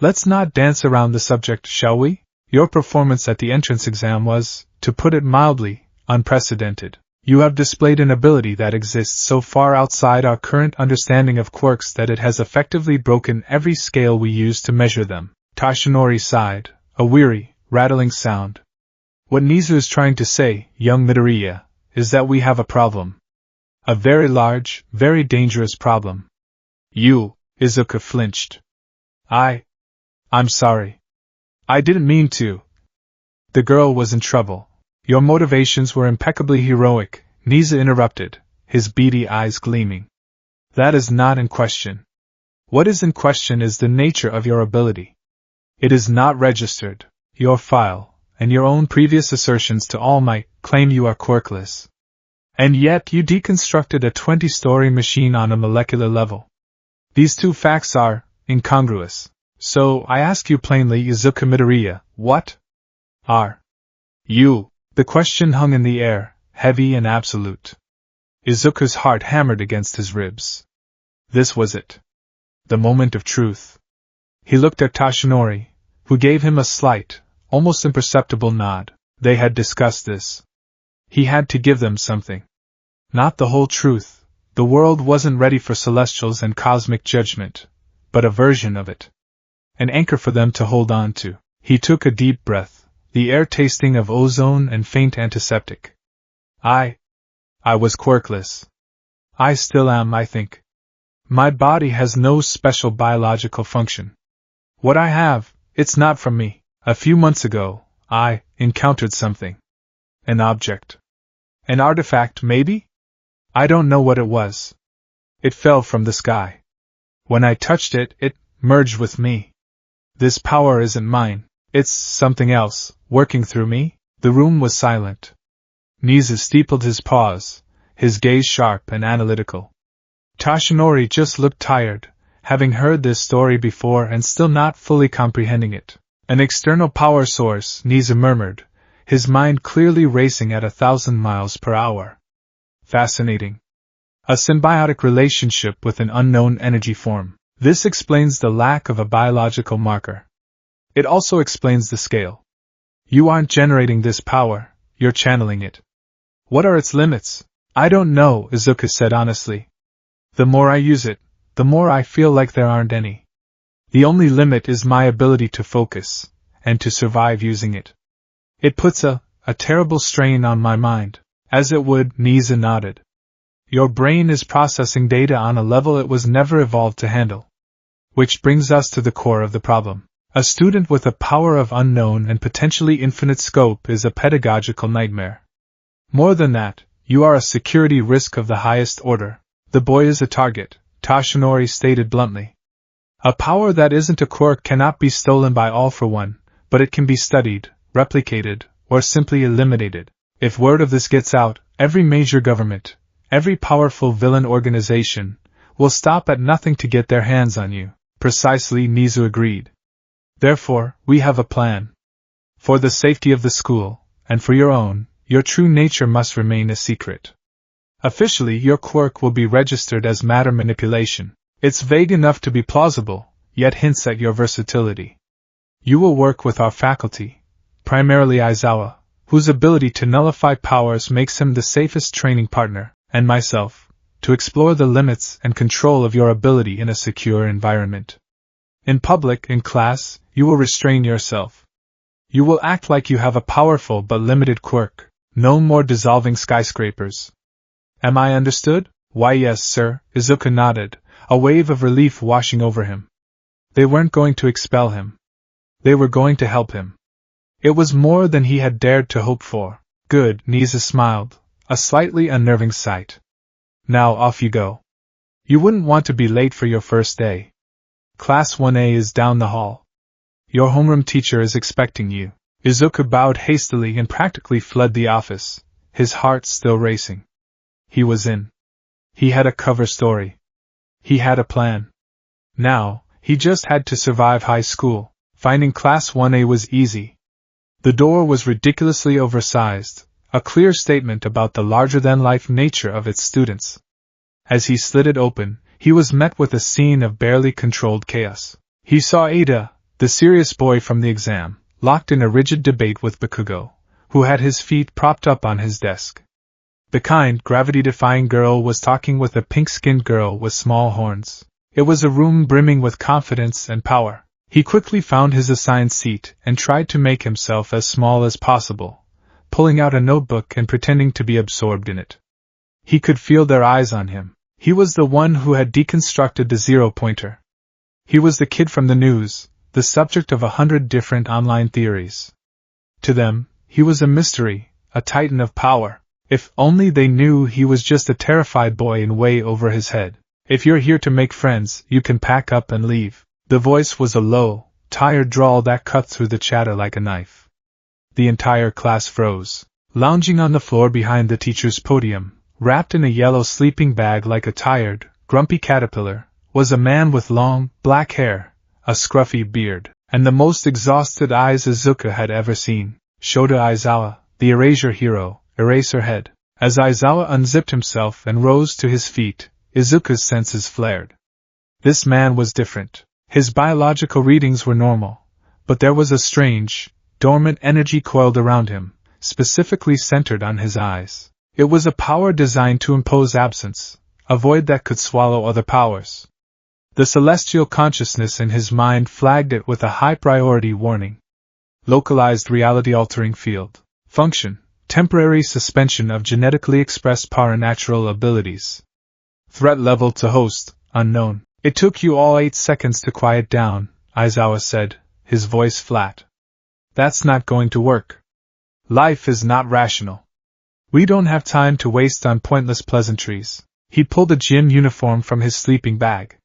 "Let's not dance around the subject, shall we? Your performance at the entrance exam was, to put it mildly, unprecedented. You have displayed an ability that exists so far outside our current understanding of quirks that it has effectively broken every scale we use to measure them." Toshinori sighed, a weary, rattling sound. "What Nizu is trying to say, young Midoriya, is that we have a problem. A very large, very dangerous problem." Izuku flinched. I'm sorry. I didn't mean to." The girl was in trouble. "Your motivations were impeccably heroic," Nizu interrupted, his beady eyes gleaming. "That is not in question. What is in question is the nature of your ability. It is not registered. Your file, and your own previous assertions to All Might, claim you are quirkless. And yet you deconstructed a 20-story machine on a molecular level. These two facts are incongruous. So, I ask you plainly, Izuku Midoriya, what are you?" The question hung in the air, heavy and absolute. Izuku's heart hammered against his ribs. This was it. The moment of truth. He looked at Toshinori, who gave him a slight, almost imperceptible nod. They had discussed this. He had to give them something. Not the whole truth. The world wasn't ready for celestials and cosmic judgment, but a version of it. An anchor for them to hold on to. He took a deep breath, the air tasting of ozone and faint antiseptic. I was quirkless. I still am, I think. My body has no special biological function. What I have, it's not from me. A few months ago, I encountered something. An object. An artifact, maybe? I don't know what it was. It fell from the sky. When I touched it, it merged with me. This power isn't mine. It's something else, working through me." The room was silent. Nizu steepled his pause, his gaze sharp and analytical. Toshinori just looked tired, having heard this story before and still not fully comprehending it. "An external power source," Nizu murmured, his mind clearly racing at 1,000 miles per hour. "Fascinating. A symbiotic relationship with an unknown energy form. This explains the lack of a biological marker. It also explains the scale. You aren't generating this power, you're channeling it. What are its limits? I don't know, Izuku said honestly. The more I use it, the more I feel like there aren't any. The only limit is my ability to focus, and to survive using it. It puts a terrible strain on my mind, as it would, Niza nodded. Your brain is processing data on a level it was never evolved to handle. Which brings us to the core of the problem. A student with a power of unknown and potentially infinite scope is a pedagogical nightmare. More than that, you are a security risk of the highest order. The boy is a target, Tashinori stated bluntly. A power that isn't a quirk cannot be stolen by All for One, but it can be studied, replicated, or simply eliminated. If word of this gets out, every major government, every powerful villain organization, will stop at nothing to get their hands on you. Precisely, Nizu agreed. Therefore, we have a plan. For the safety of the school, and for your own, your true nature must remain a secret. Officially, your quirk will be registered as matter manipulation. It's vague enough to be plausible, yet hints at your versatility. You will work with our faculty, primarily Aizawa, whose ability to nullify powers makes him the safest training partner, and myself, to explore the limits and control of your ability in a secure environment. In public, in class, you will restrain yourself. You will act like you have a powerful but limited quirk. No more dissolving skyscrapers. Am I understood? Why yes, sir, Izuku nodded, a wave of relief washing over him. They weren't going to expel him. They were going to help him. It was more than he had dared to hope for. Good, Niza smiled, a slightly unnerving sight. Now off you go. You wouldn't want to be late for your first day. Class 1A is down the hall. Your homeroom teacher is expecting you. Izuku bowed hastily and practically fled the office, his heart still racing. He was in. He had a cover story. He had a plan. Now, he just had to survive high school. Finding Class 1A was easy. The door was ridiculously oversized, a clear statement about the larger-than-life nature of its students. As he slid it open, he was met with a scene of barely controlled chaos. He saw Ada, the serious boy from the exam, locked in a rigid debate with Bakugo, who had his feet propped up on his desk. The kind, gravity-defying girl was talking with a pink-skinned girl with small horns. It was a room brimming with confidence and power. He quickly found his assigned seat and tried to make himself as small as possible, pulling out a notebook and pretending to be absorbed in it. He could feel their eyes on him. He was the one who had deconstructed the zero-pointer. He was the kid from the news, the subject of 100 different online theories. To them, he was a mystery, a titan of power. If only they knew he was just a terrified boy in way over his head. If you're here to make friends, you can pack up and leave. The voice was a low, tired drawl that cut through the chatter like a knife. The entire class froze. Lounging on the floor behind the teacher's podium, wrapped in a yellow sleeping bag like a tired, grumpy caterpillar, was a man with long, black hair, a scruffy beard, and the most exhausted eyes Izuku had ever seen. Shota Aizawa, the erasure hero, Eraserhead. As Aizawa unzipped himself and rose to his feet, Izuku's senses flared. This man was different. His biological readings were normal, but there was a strange, dormant energy coiled around him, specifically centered on his eyes. It was a power designed to impose absence, a void that could swallow other powers. The celestial consciousness in his mind flagged it with a high-priority warning. Localized reality-altering field. Function: temporary suspension of genetically expressed paranatural abilities. Threat level to host: unknown. It took you all 8 seconds to quiet down, Aizawa said, his voice flat. That's not going to work. Life is not rational. We don't have time to waste on pointless pleasantries. He pulled a gym uniform from his sleeping bag.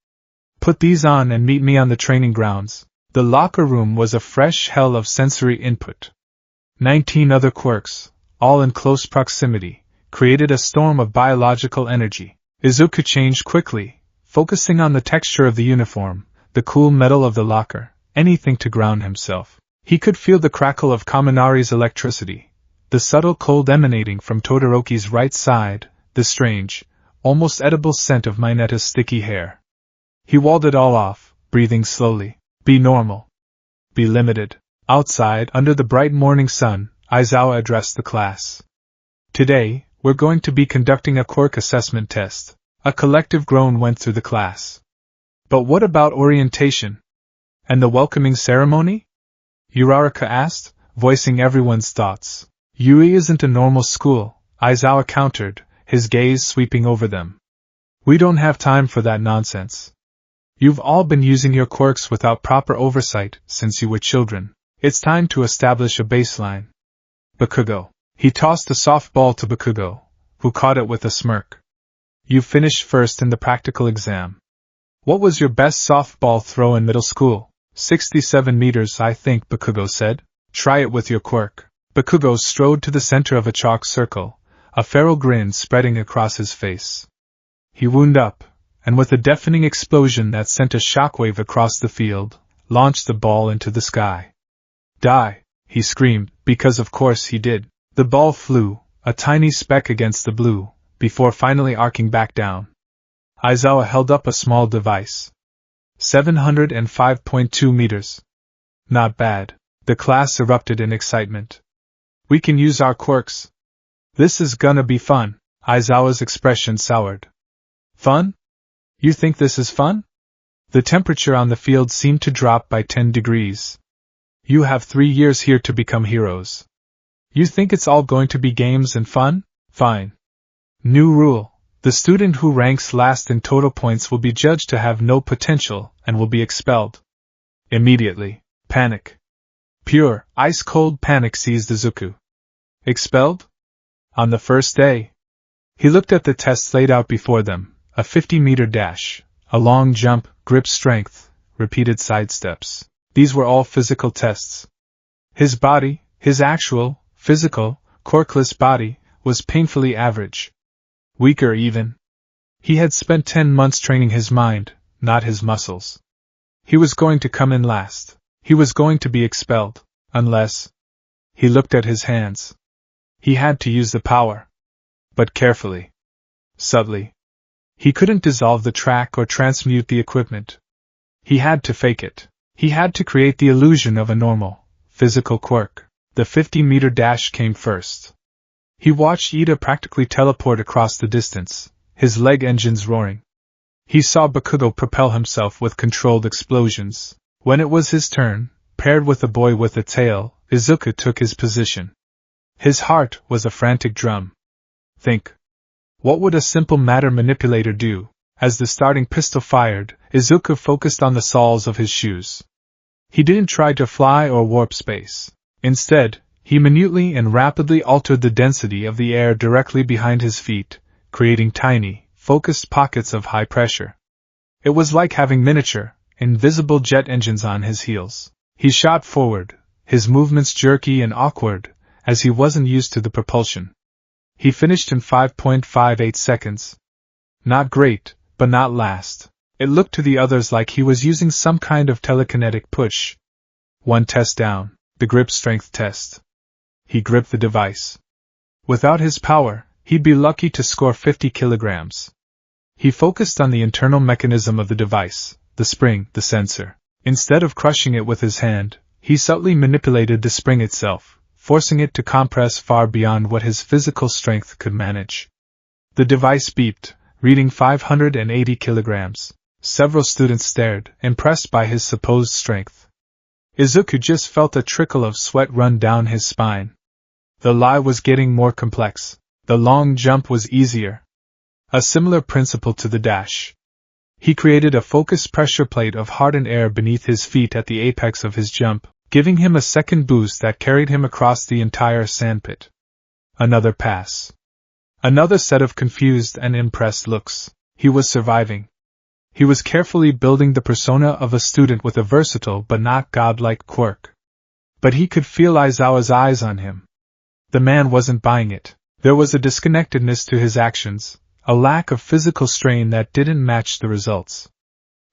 Put these on and meet me on the training grounds. The locker room was a fresh hell of sensory input. 19 other quirks, all in close proximity, created a storm of biological energy. Izuku changed quickly, focusing on the texture of the uniform, the cool metal of the locker, anything to ground himself. He could feel the crackle of Kaminari's electricity, the subtle cold emanating from Todoroki's right side, the strange, almost edible scent of Mineta's sticky hair. He walled it all off, breathing slowly. Be normal. Be limited. Outside, under the bright morning sun, Aizawa addressed the class. Today, we're going to be conducting a quirk assessment test. A collective groan went through the class. But what about orientation? And the welcoming ceremony? Uraraka asked, voicing everyone's thoughts. Yui isn't a normal school, Aizawa countered, his gaze sweeping over them. We don't have time for that nonsense. You've all been using your quirks without proper oversight since you were children. It's time to establish a baseline. Bakugo. He tossed a softball to Bakugo, who caught it with a smirk. You finished first in the practical exam. What was your best softball throw in middle school? 67 meters, I think, Bakugo said. Try it with your quirk. Bakugo strode to the center of a chalk circle, a feral grin spreading across his face. He wound up, and with a deafening explosion that sent a shockwave across the field, launched the ball into the sky. Die, he screamed, because of course he did. The ball flew, a tiny speck against the blue, before finally arcing back down. Aizawa held up a small device. 705.2 meters. Not bad. The class erupted in excitement. We can use our quirks. This is gonna be fun. Aizawa's expression soured. Fun? You think this is fun? The temperature on the field seemed to drop by 10 degrees. You have 3 years here to become heroes. You think it's all going to be games and fun? Fine. New rule. The student who ranks last in total points will be judged to have no potential and will be expelled. Immediately. Panic. Pure, ice-cold panic seized Izuku. Expelled? On the first day. He looked at the tests laid out before them, a 50-meter dash, a long jump, grip strength, repeated sidesteps. These were all physical tests. His body, his actual, physical, quirkless body, was painfully average. Weaker even. He had spent 10 months training his mind, not his muscles. He was going to come in last. He was going to be expelled, unless... He looked at his hands. He had to use the power. But carefully. Subtly. He couldn't dissolve the track or transmute the equipment. He had to fake it. He had to create the illusion of a normal, physical quirk. The 50-meter dash came first. He watched Ida practically teleport across the distance, his leg engines roaring. He saw Bakugo propel himself with controlled explosions. When it was his turn, paired with a boy with a tail, Izuku took his position. His heart was a frantic drum. Think. What would a simple matter manipulator do? As the starting pistol fired, Izuku focused on the soles of his shoes. He didn't try to fly or warp space. Instead, he minutely and rapidly altered the density of the air directly behind his feet, creating tiny, focused pockets of high pressure. It was like having miniature, invisible jet engines on his heels. He shot forward, his movements jerky and awkward, as he wasn't used to the propulsion. He finished in 5.58 seconds. Not great, but not last. It looked to the others like he was using some kind of telekinetic push. One test down, the grip strength test. He gripped the device. Without his power, he'd be lucky to score 50 kilograms. He focused on the internal mechanism of the device, the spring, the sensor. Instead of crushing it with his hand, he subtly manipulated the spring itself, forcing it to compress far beyond what his physical strength could manage. The device beeped, reading 580 kilograms. Several students stared, impressed by his supposed strength. Izuku just felt a trickle of sweat run down his spine. The lie was getting more complex. The long jump was easier. A similar principle to the dash. He created a focused pressure plate of hardened air beneath his feet at the apex of his jump, giving him a second boost that carried him across the entire sandpit. Another pass. Another set of confused and impressed looks. He was surviving. He was carefully building the persona of a student with a versatile but not godlike quirk. But he could feel Aizawa's eyes on him. The man wasn't buying it. There was a disconnectedness to his actions, a lack of physical strain that didn't match the results.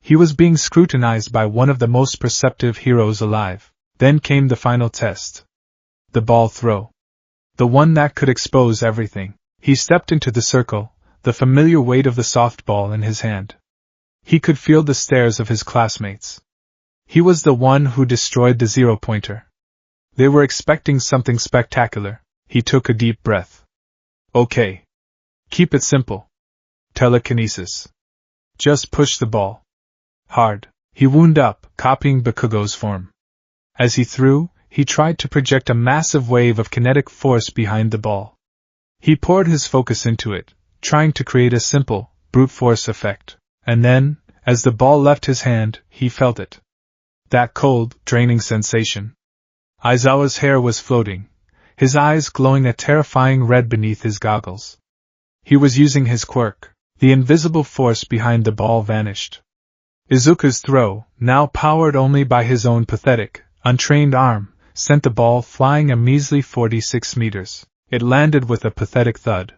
He was being scrutinized by one of the most perceptive heroes alive. Then came the final test. The ball throw. The one that could expose everything. He stepped into the circle, the familiar weight of the softball in his hand. He could feel the stares of his classmates. He was the one who destroyed the zero-pointer. They were expecting something spectacular. He took a deep breath. Okay. Keep it simple. Telekinesis. Just push the ball. Hard. He wound up, copying Bakugo's form. As he threw, he tried to project a massive wave of kinetic force behind the ball. He poured his focus into it, trying to create a simple, brute force effect. And then, as the ball left his hand, he felt it. That cold, draining sensation. Aizawa's hair was floating, his eyes glowing a terrifying red beneath his goggles. He was using his quirk. The invisible force behind the ball vanished. Izuku's throw, now powered only by his own pathetic, untrained arm, sent the ball flying a measly 46 meters. It landed with a pathetic thud.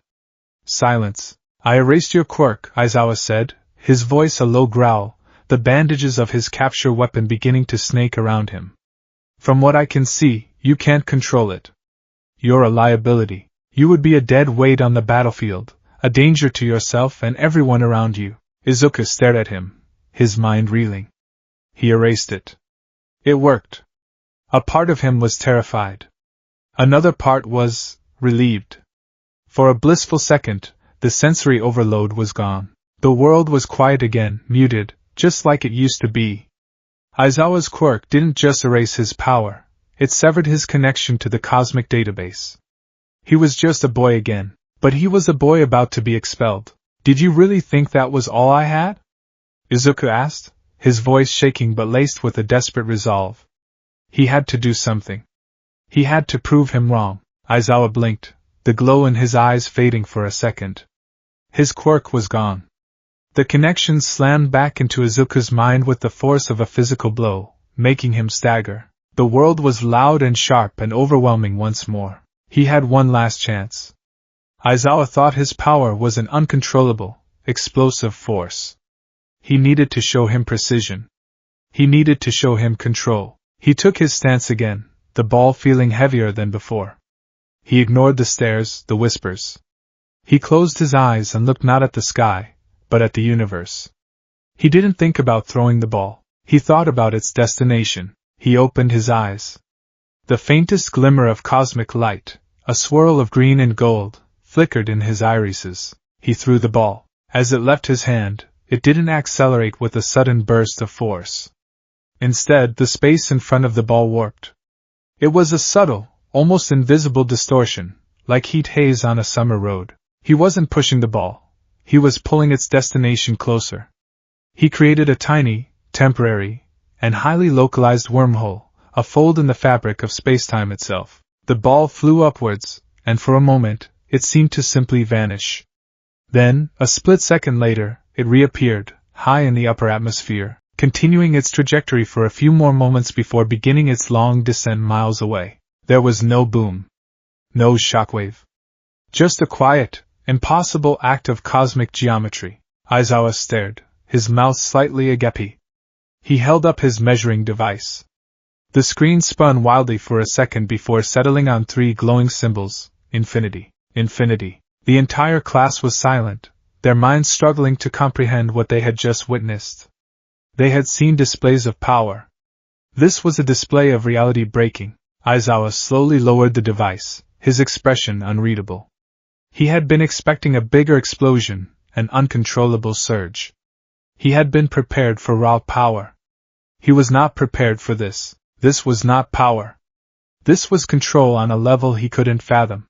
Silence. I erased your quirk, Aizawa said, his voice a low growl, the bandages of his capture weapon beginning to snake around him. From what I can see, you can't control it. You're a liability. You would be a dead weight on the battlefield, a danger to yourself and everyone around you. Izuku stared at him, his mind reeling. He erased it. It worked. A part of him was terrified. Another part was relieved. For a blissful second, the sensory overload was gone. The world was quiet again, muted, just like it used to be. Aizawa's quirk didn't just erase his power, it severed his connection to the cosmic database. He was just a boy again, but he was a boy about to be expelled. Did you really think that was all I had? Izuku asked, his voice shaking but laced with a desperate resolve. He had to do something. He had to prove him wrong. Aizawa blinked, the glow in his eyes fading for a second. His quirk was gone. The connection slammed back into Izuku's mind with the force of a physical blow, making him stagger. The world was loud and sharp and overwhelming once more. He had one last chance. Aizawa thought his power was an uncontrollable, explosive force. He needed to show him precision. He needed to show him control. He took his stance again, the ball feeling heavier than before. He ignored the stares, the whispers. He closed his eyes and looked not at the sky, but at the universe. He didn't think about throwing the ball. He thought about its destination. He opened his eyes. The faintest glimmer of cosmic light, a swirl of green and gold, flickered in his irises. He threw the ball. As it left his hand, it didn't accelerate with a sudden burst of force. Instead, the space in front of the ball warped. It was a subtle, almost invisible distortion, like heat haze on a summer road. He wasn't pushing the ball. He was pulling its destination closer. He created a tiny, temporary, and highly localized wormhole, a fold in the fabric of spacetime itself. The ball flew upwards, and for a moment, it seemed to simply vanish. Then, a split second later, it reappeared, high in the upper atmosphere, continuing its trajectory for a few more moments before beginning its long descent miles away. There was no boom. No shockwave. Just a quiet, impossible act of cosmic geometry. Aizawa stared, his mouth slightly agape. He held up his measuring device. The screen spun wildly for a second before settling on three glowing symbols: infinity, infinity. The entire class was silent, their minds struggling to comprehend what they had just witnessed. They had seen displays of power. This was a display of reality breaking. Aizawa slowly lowered the device, his expression unreadable. He had been expecting a bigger explosion, an uncontrollable surge. He had been prepared for raw power. He was not prepared for this. This was not power. This was control on a level he couldn't fathom.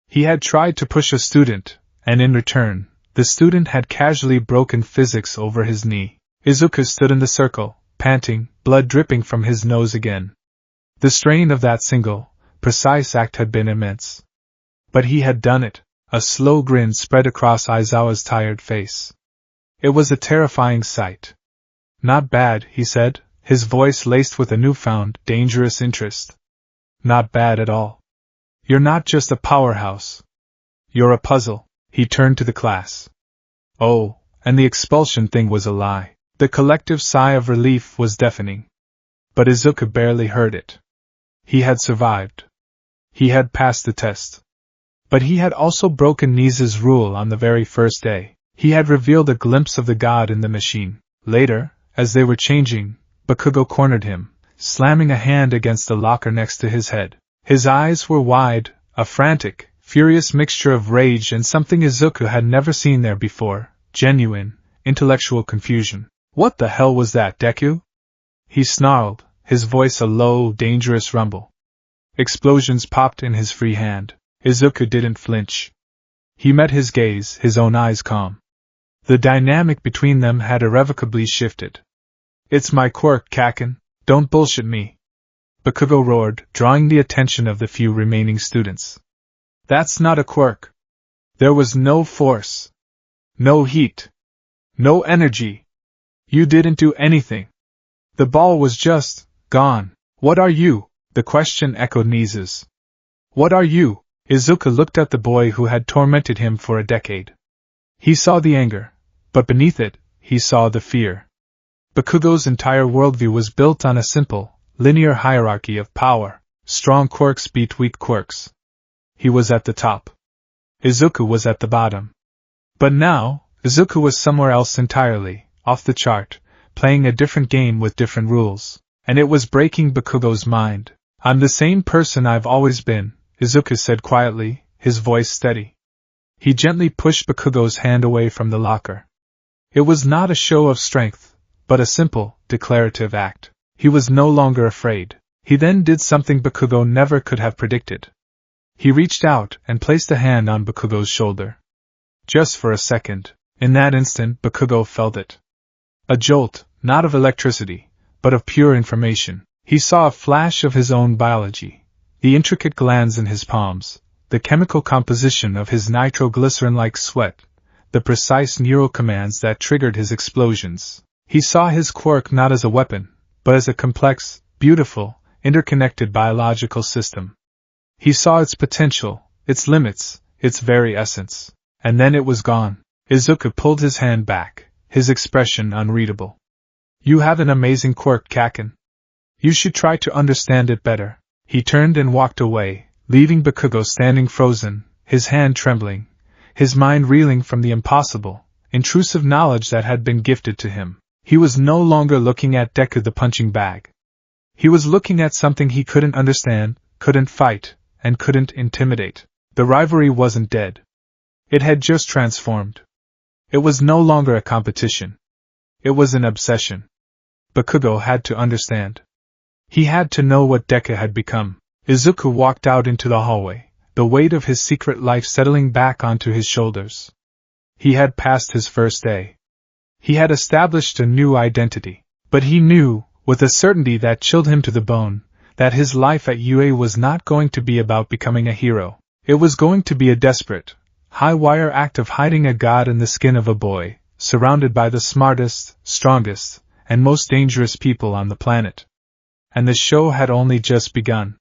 He had tried to push a student, and in return, the student had casually broken physics over his knee. Izuku stood in the circle, panting, blood dripping from his nose again. The strain of that single, precise act had been immense. But he had done it. A slow grin spread across Aizawa's tired face. It was a terrifying sight. Not bad, he said, his voice laced with a newfound, dangerous interest. Not bad at all. You're not just a powerhouse. You're a puzzle. He turned to the class. Oh, and the expulsion thing was a lie. The collective sigh of relief was deafening. But Izuku barely heard it. He had survived. He had passed the test. But he had also broken Nisa's rule on the very first day. He had revealed a glimpse of the god in the machine. Later, as they were changing, Bakugo cornered him, slamming a hand against the locker next to his head. His eyes were wide, a frantic, furious mixture of rage and something Izuku had never seen there before, genuine, intellectual confusion. "What the hell was that, Deku?" he snarled, his voice a low, dangerous rumble. Explosions popped in his free hand. Izuku didn't flinch. He met his gaze, his own eyes calm. The dynamic between them had irrevocably shifted. "It's my quirk, Kaken. Don't bullshit me," Bakugo roared, drawing the attention of the few remaining students. "That's not a quirk. There was no force. No heat. No energy. You didn't do anything. The ball was just gone." "What are you?" the question echoed Nizu's. "What are you?" Izuku looked at the boy who had tormented him for a decade. He saw the anger, but beneath it, he saw the fear. Bakugo's entire worldview was built on a simple, linear hierarchy of power. Strong quirks beat weak quirks. He was at the top. Izuku was at the bottom. But now, Izuku was somewhere else entirely, off the chart, playing a different game with different rules. And it was breaking Bakugo's mind. "I'm the same person I've always been," Izuku said quietly, his voice steady. He gently pushed Bakugo's hand away from the locker. It was not a show of strength, but a simple, declarative act. He was no longer afraid. He then did something Bakugo never could have predicted. He reached out and placed a hand on Bakugo's shoulder. Just for a second, in that instant Bakugo felt it. A jolt, not of electricity, but of pure information. He saw a flash of his own biology, the intricate glands in his palms, the chemical composition of his nitroglycerin-like sweat, the precise neural commands that triggered his explosions. He saw his quirk not as a weapon, but as a complex, beautiful, interconnected biological system. He saw its potential, its limits, its very essence. And then it was gone. Izuku pulled his hand back, his expression unreadable. "You have an amazing quirk, Kaken. You should try to understand it better." He turned and walked away, leaving Bakugo standing frozen, his hand trembling, his mind reeling from the impossible, intrusive knowledge that had been gifted to him. He was no longer looking at Deku the punching bag. He was looking at something he couldn't understand, couldn't fight, and couldn't intimidate. The rivalry wasn't dead. It had just transformed. It was no longer a competition. It was an obsession. Bakugo had to understand. He had to know what Deku had become. Izuku walked out into the hallway, the weight of his secret life settling back onto his shoulders. He had passed his first day. He had established a new identity. But he knew, with a certainty that chilled him to the bone, that his life at UA was not going to be about becoming a hero. It was going to be a desperate, high-wire act of hiding a god in the skin of a boy, surrounded by the smartest, strongest, and most dangerous people on the planet. And the show had only just begun.